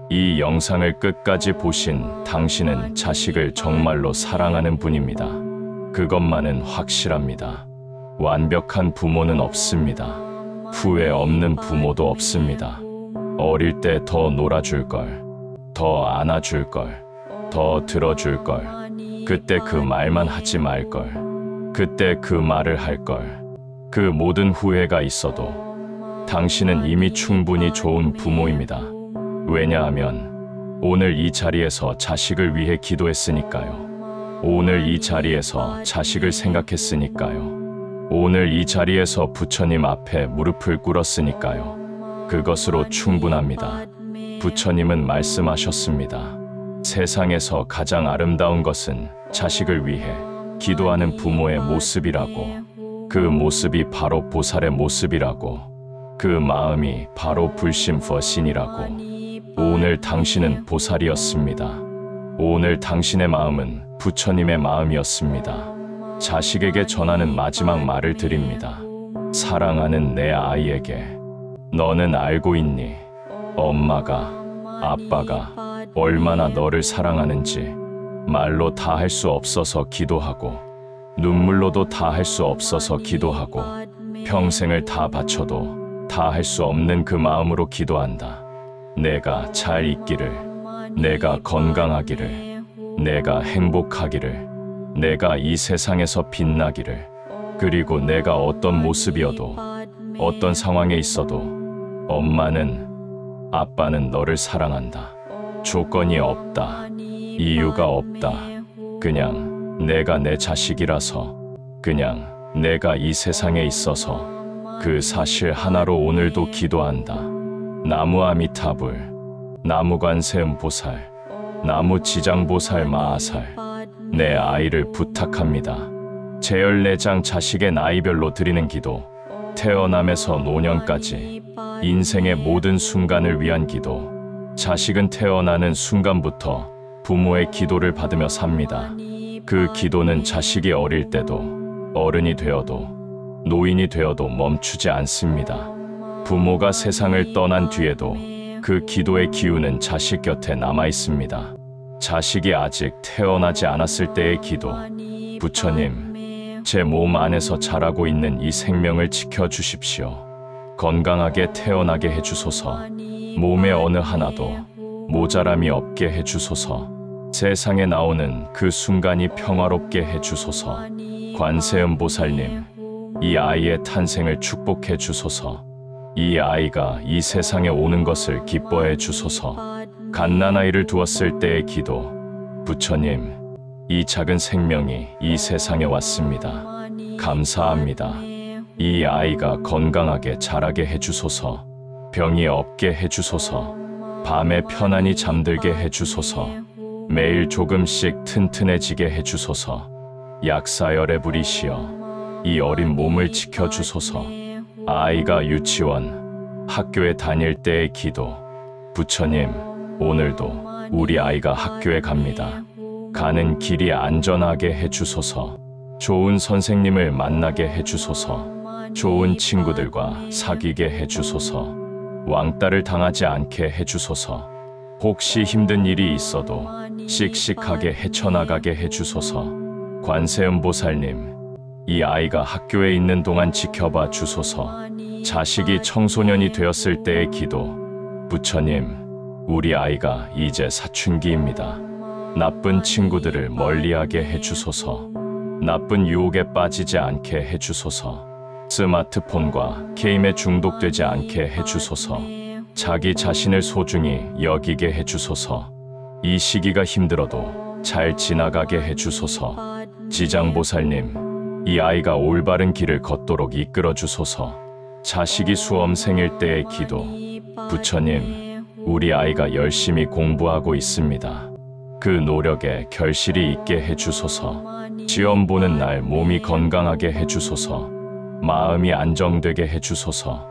이 영상을 끝까지 보신 당신은 자식을 정말로 사랑하는 분입니다. 그것만은 확실합니다. 완벽한 부모는 없습니다. 후회 없는 부모도 없습니다. 어릴 때 더 놀아줄 걸, 더 안아줄 걸, 더 들어줄 걸, 그때 그 말만 하지 말 걸, 그때 그 말을 할 걸, 그 모든 후회가 있어도 당신은 이미 충분히 좋은 부모입니다. 왜냐하면 오늘 이 자리에서 자식을 위해 기도했으니까요. 오늘 이 자리에서 자식을 생각했으니까요. 오늘 이 자리에서 부처님 앞에 무릎을 꿇었으니까요. 그것으로 충분합니다. 부처님은 말씀하셨습니다. 세상에서 가장 아름다운 것은 자식을 위해 기도하는 부모의 모습이라고. 그 모습이 바로 보살의 모습이라고. 그 마음이 바로 불심퍼신이라고. 오늘 당신은 보살이었습니다. 오늘 당신의 마음은 부처님의 마음이었습니다. 자식에게 전하는 마지막 말을 드립니다. 사랑하는 내 아이에게, 너는 알고 있니? 엄마가, 아빠가 얼마나 너를 사랑하는지 말로 다 할 수 없어서 기도하고, 눈물로도 다 할 수 없어서 기도하고, 평생을 다 바쳐도 다 할 수 없는 그 마음으로 기도한다. 내가 잘 있기를, 내가 건강하기를, 내가 행복하기를, 내가 이 세상에서 빛나기를, 그리고 내가 어떤 모습이어도 어떤 상황에 있어도 엄마는, 아빠는 너를 사랑한다. 조건이 없다. 이유가 없다. 그냥 내가 내 자식이라서, 그냥 내가 이 세상에 있어서 그 사실 하나로 오늘도 기도한다. 나무 아미타불, 나무 관세음보살, 나무 지장보살 마하살, 내 아이를 부탁합니다. 제 14장 자식의 나이별로 드리는 기도, 태어남에서 노년까지 인생의 모든 순간을 위한 기도. 자식은 태어나는 순간부터 부모의 기도를 받으며 삽니다. 그 기도는 자식이 어릴 때도, 어른이 되어도, 노인이 되어도 멈추지 않습니다. 부모가 세상을 떠난 뒤에도 그 기도의 기운은 자식 곁에 남아 있습니다. 자식이 아직 태어나지 않았을 때의 기도. 부처님, 제 몸 안에서 자라고 있는 이 생명을 지켜주십시오. 건강하게 태어나게 해주소서. 몸의 어느 하나도 모자람이 없게 해주소서. 세상에 나오는 그 순간이 평화롭게 해주소서. 관세음보살님, 이 아이의 탄생을 축복해 주소서. 이 아이가 이 세상에 오는 것을 기뻐해 주소서. 갓난아이를 두었을 때의 기도. 부처님, 이 작은 생명이 이 세상에 왔습니다. 감사합니다. 이 아이가 건강하게 자라게 해주소서. 병이 없게 해주소서. 밤에 편안히 잠들게 해주소서. 매일 조금씩 튼튼해지게 해주소서. 약사열에 부리시어 이 어린 몸을 지켜주소서. 아이가 유치원, 학교에 다닐 때의 기도. 부처님, 오늘도 우리 아이가 학교에 갑니다. 가는 길이 안전하게 해주소서. 좋은 선생님을 만나게 해주소서. 좋은 친구들과 사귀게 해주소서. 왕따를 당하지 않게 해주소서. 혹시 힘든 일이 있어도 씩씩하게 헤쳐나가게 해주소서. 관세음보살님, 이 아이가 학교에 있는 동안 지켜봐 주소서. 자식이 청소년이 되었을 때의 기도. 부처님, 우리 아이가 이제 사춘기입니다. 나쁜 친구들을 멀리하게 해주소서. 나쁜 유혹에 빠지지 않게 해주소서. 스마트폰과 게임에 중독되지 않게 해주소서. 자기 자신을 소중히 여기게 해주소서. 이 시기가 힘들어도 잘 지나가게 해주소서. 지장보살님, 이 아이가 올바른 길을 걷도록 이끌어 주소서. 자식이 수험생일 때의 기도. 부처님, 우리 아이가 열심히 공부하고 있습니다. 그 노력에 결실이 있게 해주소서. 시험 보는 날 몸이 건강하게 해주소서. 마음이 안정되게 해주소서.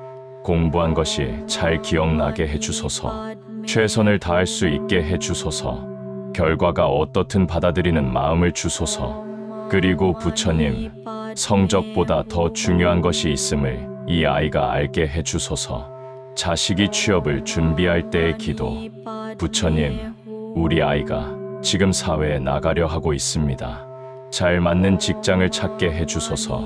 공부한 것이 잘 기억나게 해주소서. 최선을 다할 수 있게 해주소서. 결과가 어떻든 받아들이는 마음을 주소서. 그리고 부처님, 성적보다 더 중요한 것이 있음을 이 아이가 알게 해주소서. 자식이 취업을 준비할 때의 기도. 부처님, 우리 아이가 지금 사회에 나가려 하고 있습니다. 잘 맞는 직장을 찾게 해주소서.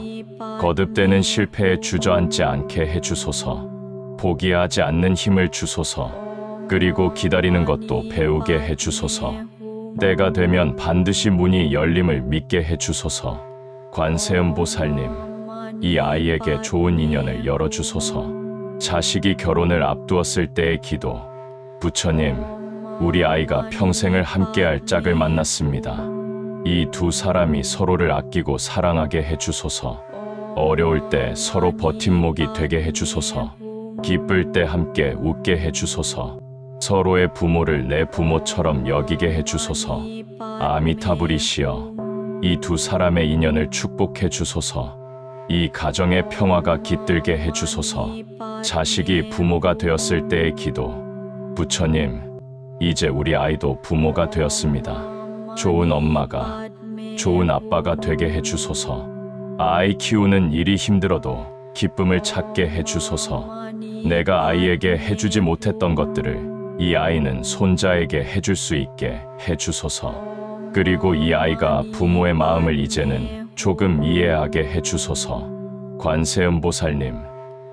거듭되는 실패에 주저앉지 않게 해주소서. 포기하지 않는 힘을 주소서. 그리고 기다리는 것도 배우게 해주소서. 때가 되면 반드시 문이 열림을 믿게 해주소서. 관세음보살님, 이 아이에게 좋은 인연을 열어주소서. 자식이 결혼을 앞두었을 때의 기도. 부처님, 우리 아이가 평생을 함께할 짝을 만났습니다. 이 두 사람이 서로를 아끼고 사랑하게 해주소서. 어려울 때 서로 버팀목이 되게 해주소서. 기쁠 때 함께 웃게 해주소서. 서로의 부모를 내 부모처럼 여기게 해주소서. 아미타불이시여, 이 두 사람의 인연을 축복해 주소서. 이 가정의 평화가 깃들게 해주소서. 자식이 부모가 되었을 때의 기도. 부처님, 이제 우리 아이도 부모가 되었습니다. 좋은 엄마가, 좋은 아빠가 되게 해주소서. 아이 키우는 일이 힘들어도 기쁨을 찾게 해주소서. 내가 아이에게 해주지 못했던 것들을 이 아이는 손자에게 해줄 수 있게 해주소서. 그리고 이 아이가 부모의 마음을 이제는 조금 이해하게 해주소서. 관세음보살님,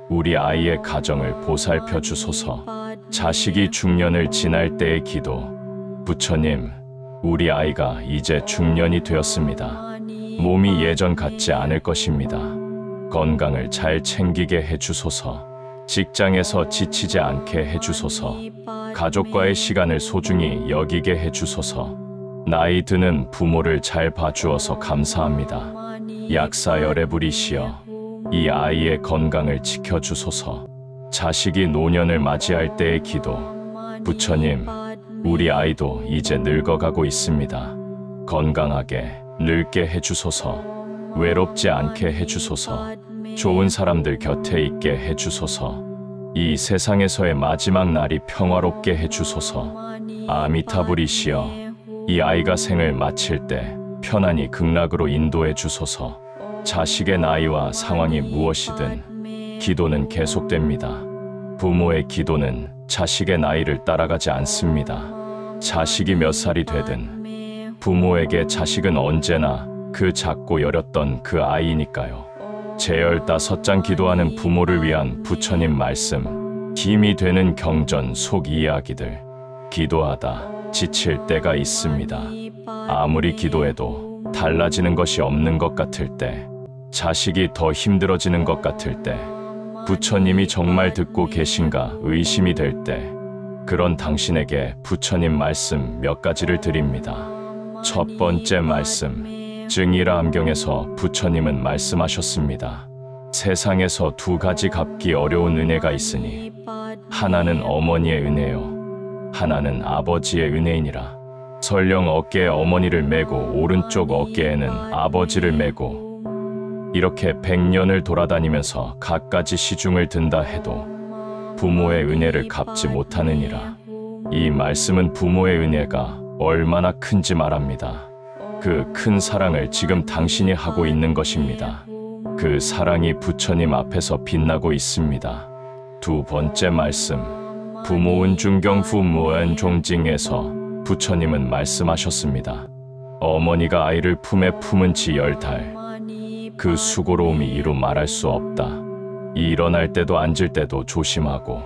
우리 아이의 가정을 보살펴 주소서. 자식이 중년을 지날 때의 기도. 부처님, 우리 아이가 이제 중년이 되었습니다. 몸이 예전 같지 않을 것입니다. 건강을 잘 챙기게 해주소서. 직장에서 지치지 않게 해주소서. 가족과의 시간을 소중히 여기게 해주소서. 나이 드는 부모를 잘 봐주어서 감사합니다. 약사열애불이시여, 이 아이의 건강을 지켜주소서. 자식이 노년을 맞이할 때의 기도. 부처님, 우리 아이도 이제 늙어가고 있습니다. 건강하게 늙게 해주소서. 외롭지 않게 해주소서. 좋은 사람들 곁에 있게 해주소서. 이 세상에서의 마지막 날이 평화롭게 해주소서. 아미타불이시여, 이 아이가 생을 마칠 때 편안히 극락으로 인도해 주소서. 자식의 나이와 상황이 무엇이든 기도는 계속됩니다. 부모의 기도는 자식의 나이를 따라가지 않습니다. 자식이 몇 살이 되든 부모에게 자식은 언제나 그 작고 여렸던 그 아이니까요. 제 15장 기도하는 부모를 위한 부처님 말씀, 힘이 되는 경전 속 이야기들. 기도하다 지칠 때가 있습니다. 아무리 기도해도 달라지는 것이 없는 것 같을 때, 자식이 더 힘들어지는 것 같을 때, 부처님이 정말 듣고 계신가 의심이 될 때, 그런 당신에게 부처님 말씀 몇 가지를 드립니다. 첫 번째 말씀, 증이라 함경에서 부처님은 말씀하셨습니다. 세상에서 두 가지 갚기 어려운 은혜가 있으니 하나는 어머니의 은혜요, 하나는 아버지의 은혜이니라. 설령 어깨에 어머니를 메고 오른쪽 어깨에는 아버지를 메고 이렇게 100년을 돌아다니면서 갖가지 시중을 든다 해도 부모의 은혜를 갚지 못하느니라. 이 말씀은 부모의 은혜가 얼마나 큰지 말합니다. 그 큰 사랑을 지금 당신이 하고 있는 것입니다. 그 사랑이 부처님 앞에서 빛나고 있습니다. 두 번째 말씀, 부모은 중경후 무언 종징에서 부처님은 말씀하셨습니다. 어머니가 아이를 품에 품은 지 10달, 그 수고로움이 이루 말할 수 없다. 일어날 때도 앉을 때도 조심하고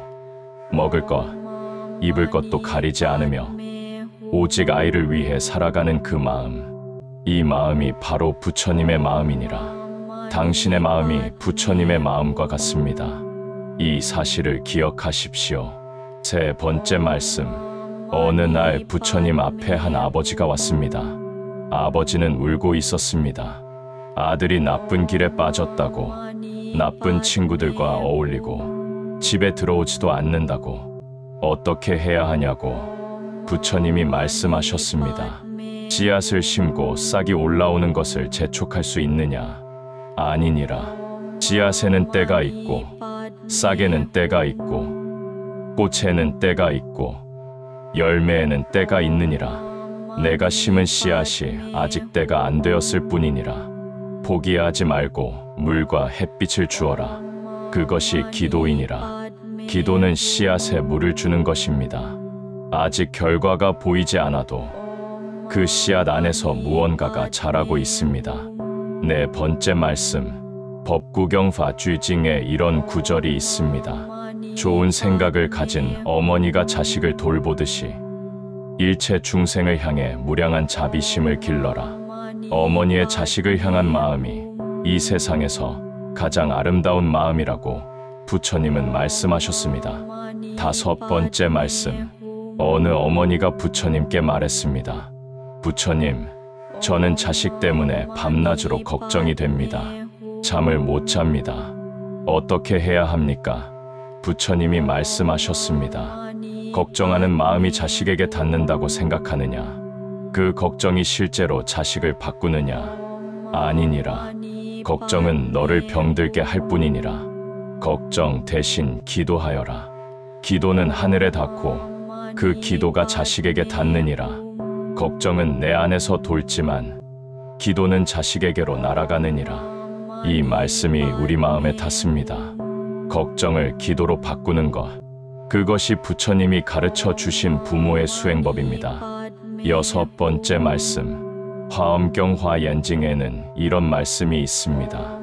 먹을 것, 입을 것도 가리지 않으며 오직 아이를 위해 살아가는 그 마음, 이 마음이 바로 부처님의 마음이니라. 당신의 마음이 부처님의 마음과 같습니다. 이 사실을 기억하십시오. 세 번째 말씀, 어느 날 부처님 앞에 한 아버지가 왔습니다. 아버지는 울고 있었습니다. 아들이 나쁜 길에 빠졌다고, 나쁜 친구들과 어울리고 집에 들어오지도 않는다고, 어떻게 해야 하냐고 부처님이 말씀하셨습니다. 씨앗을 심고 싹이 올라오는 것을 재촉할 수 있느냐? 아니니라. 씨앗에는 때가 있고 싹에는 때가 있고 꽃에는 때가 있고 열매에는 때가 있느니라. 내가 심은 씨앗이 아직 때가 안 되었을 뿐이니라. 포기하지 말고 물과 햇빛을 주어라. 그것이 기도이니라. 기도는 씨앗에 물을 주는 것입니다. 아직 결과가 보이지 않아도 그 씨앗 안에서 무언가가 자라고 있습니다. 네 번째 말씀, 법구경 파쥐징에 이런 구절이 있습니다. 좋은 생각을 가진 어머니가 자식을 돌보듯이 일체 중생을 향해 무량한 자비심을 길러라. 어머니의 자식을 향한 마음이 이 세상에서 가장 아름다운 마음이라고 부처님은 말씀하셨습니다. 다섯 번째 말씀, 어느 어머니가 부처님께 말했습니다. 부처님, 저는 자식 때문에 밤낮으로 걱정이 됩니다. 잠을 못 잡니다. 어떻게 해야 합니까? 부처님이 말씀하셨습니다. 걱정하는 마음이 자식에게 닿는다고 생각하느냐? 그 걱정이 실제로 자식을 바꾸느냐? 아니니라. 걱정은 너를 병들게 할 뿐이니라. 걱정 대신 기도하여라. 기도는 하늘에 닿고 그 기도가 자식에게 닿느니라. 걱정은 내 안에서 돌지만 기도는 자식에게로 날아가느니라. 이 말씀이 우리 마음에 닿습니다. 걱정을 기도로 바꾸는 것, 그것이 부처님이 가르쳐 주신 부모의 수행법입니다. 여섯 번째 말씀, 화엄경 화연징에는 이런 말씀이 있습니다.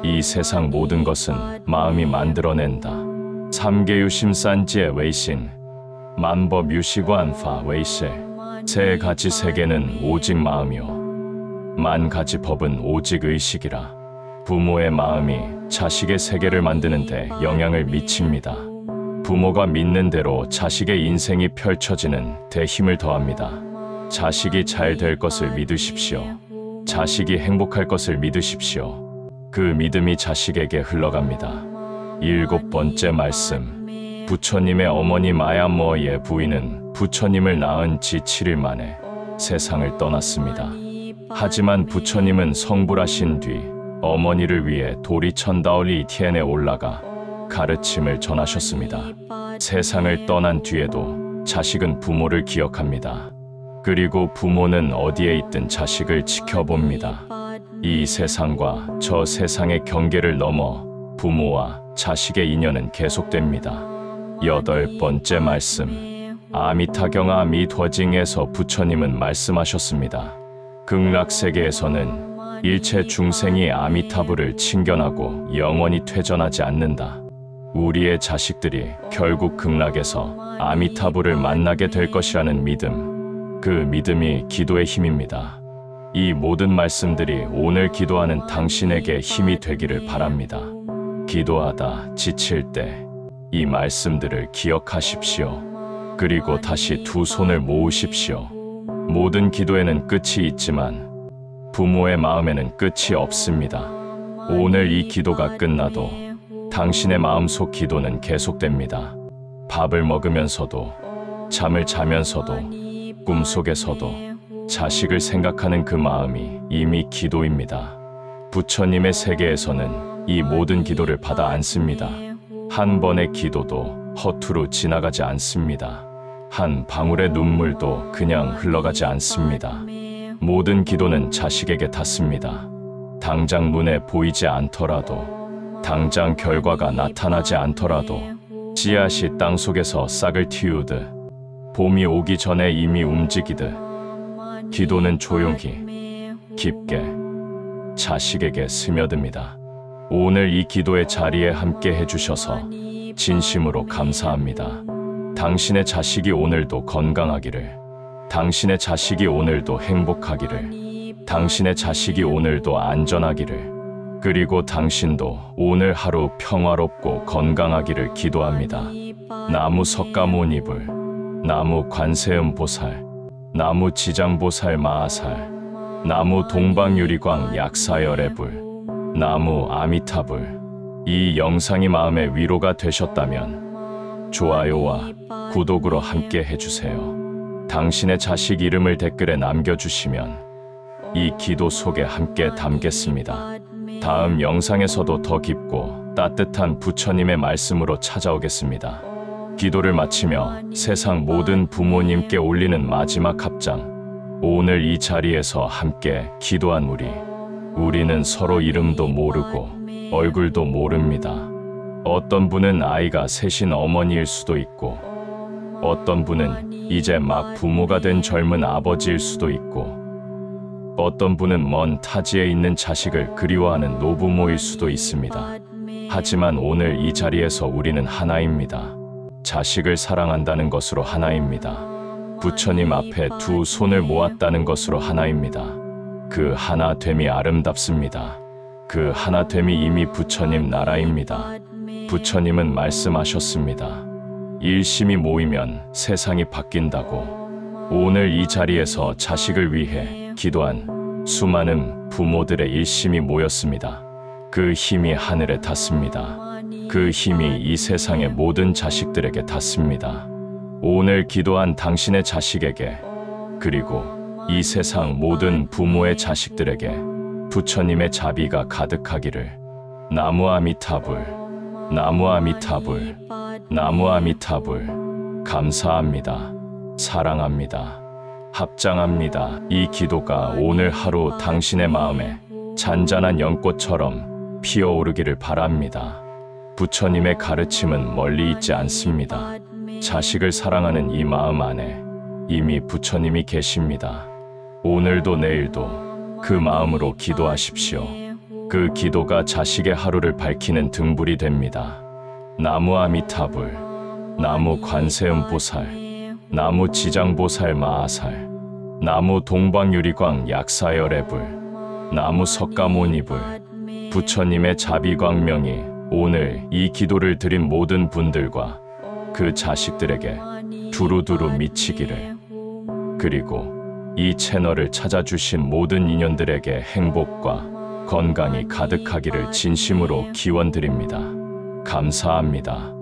이 세상 모든 것은 마음이 만들어낸다. 삼계유심산지의 웨이신, 만법유시관 파 웨이실. 세 가지 세계는 오직 마음이요, 만 가지 법은 오직 의식이라. 부모의 마음이 자식의 세계를 만드는데 영향을 미칩니다. 부모가 믿는 대로 자식의 인생이 펼쳐지는 데 힘을 더합니다. 자식이 잘 될 것을 믿으십시오. 자식이 행복할 것을 믿으십시오. 그 믿음이 자식에게 흘러갑니다. 일곱 번째 말씀, 부처님의 어머니 마야모의 부인은 부처님을 낳은 지 7일 만에 세상을 떠났습니다. 하지만 부처님은 성불하신 뒤 어머니를 위해 도리천다올리 티엔에 올라가 가르침을 전하셨습니다. 세상을 떠난 뒤에도 자식은 부모를 기억합니다. 그리고 부모는 어디에 있든 자식을 지켜봅니다. 이 세상과 저 세상의 경계를 넘어 부모와 자식의 인연은 계속됩니다. 여덟 번째 말씀, 아미타경아 미더징에서 부처님은 말씀하셨습니다. 극락세계에서는 일체 중생이 아미타불을 친견하고 영원히 퇴전하지 않는다. 우리의 자식들이 결국 극락에서 아미타불을 만나게 될 것이라는 믿음, 그 믿음이 기도의 힘입니다. 이 모든 말씀들이 오늘 기도하는 당신에게 힘이 되기를 바랍니다. 기도하다 지칠 때 이 말씀들을 기억하십시오. 그리고 다시 두 손을 모으십시오. 모든 기도에는 끝이 있지만 부모의 마음에는 끝이 없습니다. 오늘 이 기도가 끝나도 당신의 마음속 기도는 계속됩니다. 밥을 먹으면서도, 잠을 자면서도, 꿈속에서도 자식을 생각하는 그 마음이 이미 기도입니다. 부처님의 세계에서는 이 모든 기도를 받아 안습니다. 한 번의 기도도 허투루 지나가지 않습니다. 한 방울의 눈물도 그냥 흘러가지 않습니다. 모든 기도는 자식에게 닿습니다. 당장 눈에 보이지 않더라도, 당장 결과가 나타나지 않더라도 씨앗이 땅속에서 싹을 틔우듯 봄이 오기 전에 이미 움직이듯 기도는 조용히, 깊게 자식에게 스며듭니다. 오늘 이 기도의 자리에 함께 해주셔서 진심으로 감사합니다. 당신의 자식이 오늘도 건강하기를, 당신의 자식이 오늘도 행복하기를, 당신의 자식이 오늘도 안전하기를, 그리고 당신도 오늘 하루 평화롭고 건강하기를 기도합니다. 나무 석가모니불, 나무 관세음보살, 나무 지장보살 마하살, 나무 동방유리광 약사열애불, 나무 아미타불. 이 영상이 마음의 위로가 되셨다면 좋아요와 구독으로 함께 해주세요. 당신의 자식 이름을 댓글에 남겨주시면 이 기도 속에 함께 담겠습니다. 다음 영상에서도 더 깊고 따뜻한 부처님의 말씀으로 찾아오겠습니다. 기도를 마치며 세상 모든 부모님께 올리는 마지막 합장. 오늘 이 자리에서 함께 기도한 우리는 서로 이름도 모르고 얼굴도 모릅니다. 어떤 분은 아이가 셋인 어머니일 수도 있고, 어떤 분은 이제 막 부모가 된 젊은 아버지일 수도 있고, 어떤 분은 먼 타지에 있는 자식을 그리워하는 노부모일 수도 있습니다. 하지만 오늘 이 자리에서 우리는 하나입니다. 자식을 사랑한다는 것으로 하나입니다. 부처님 앞에 두 손을 모았다는 것으로 하나입니다. 그 하나됨이 아름답습니다. 그 하나됨이 이미 부처님 나라입니다. 부처님은 말씀하셨습니다. 일심이 모이면 세상이 바뀐다고. 오늘 이 자리에서 자식을 위해 기도한 수많은 부모들의 일심이 모였습니다. 그 힘이 하늘에 닿습니다. 그 힘이 이 세상의 모든 자식들에게 닿습니다. 오늘 기도한 당신의 자식에게, 그리고 이 세상 모든 부모의 자식들에게 부처님의 자비가 가득하기를. 나무 아미타불, 나무 아미타불, 나무 아미타불. 감사합니다. 사랑합니다. 합장합니다. 이 기도가 오늘 하루 당신의 마음에 잔잔한 연꽃처럼 피어오르기를 바랍니다. 부처님의 가르침은 멀리 있지 않습니다. 자식을 사랑하는 이 마음 안에 이미 부처님이 계십니다. 오늘도 내일도 그 마음으로 기도하십시오. 그 기도가 자식의 하루를 밝히는 등불이 됩니다. 나무 아미타불, 나무 관세음보살, 나무 지장보살 마하살, 나무 동방유리광 약사열애불, 나무 석가모니불. 부처님의 자비광명이 오늘 이 기도를 드린 모든 분들과 그 자식들에게 두루두루 미치기를, 그리고 이 채널을 찾아주신 모든 인연들에게 행복과 건강이 가득하기를 진심으로 기원드립니다. 감사합니다.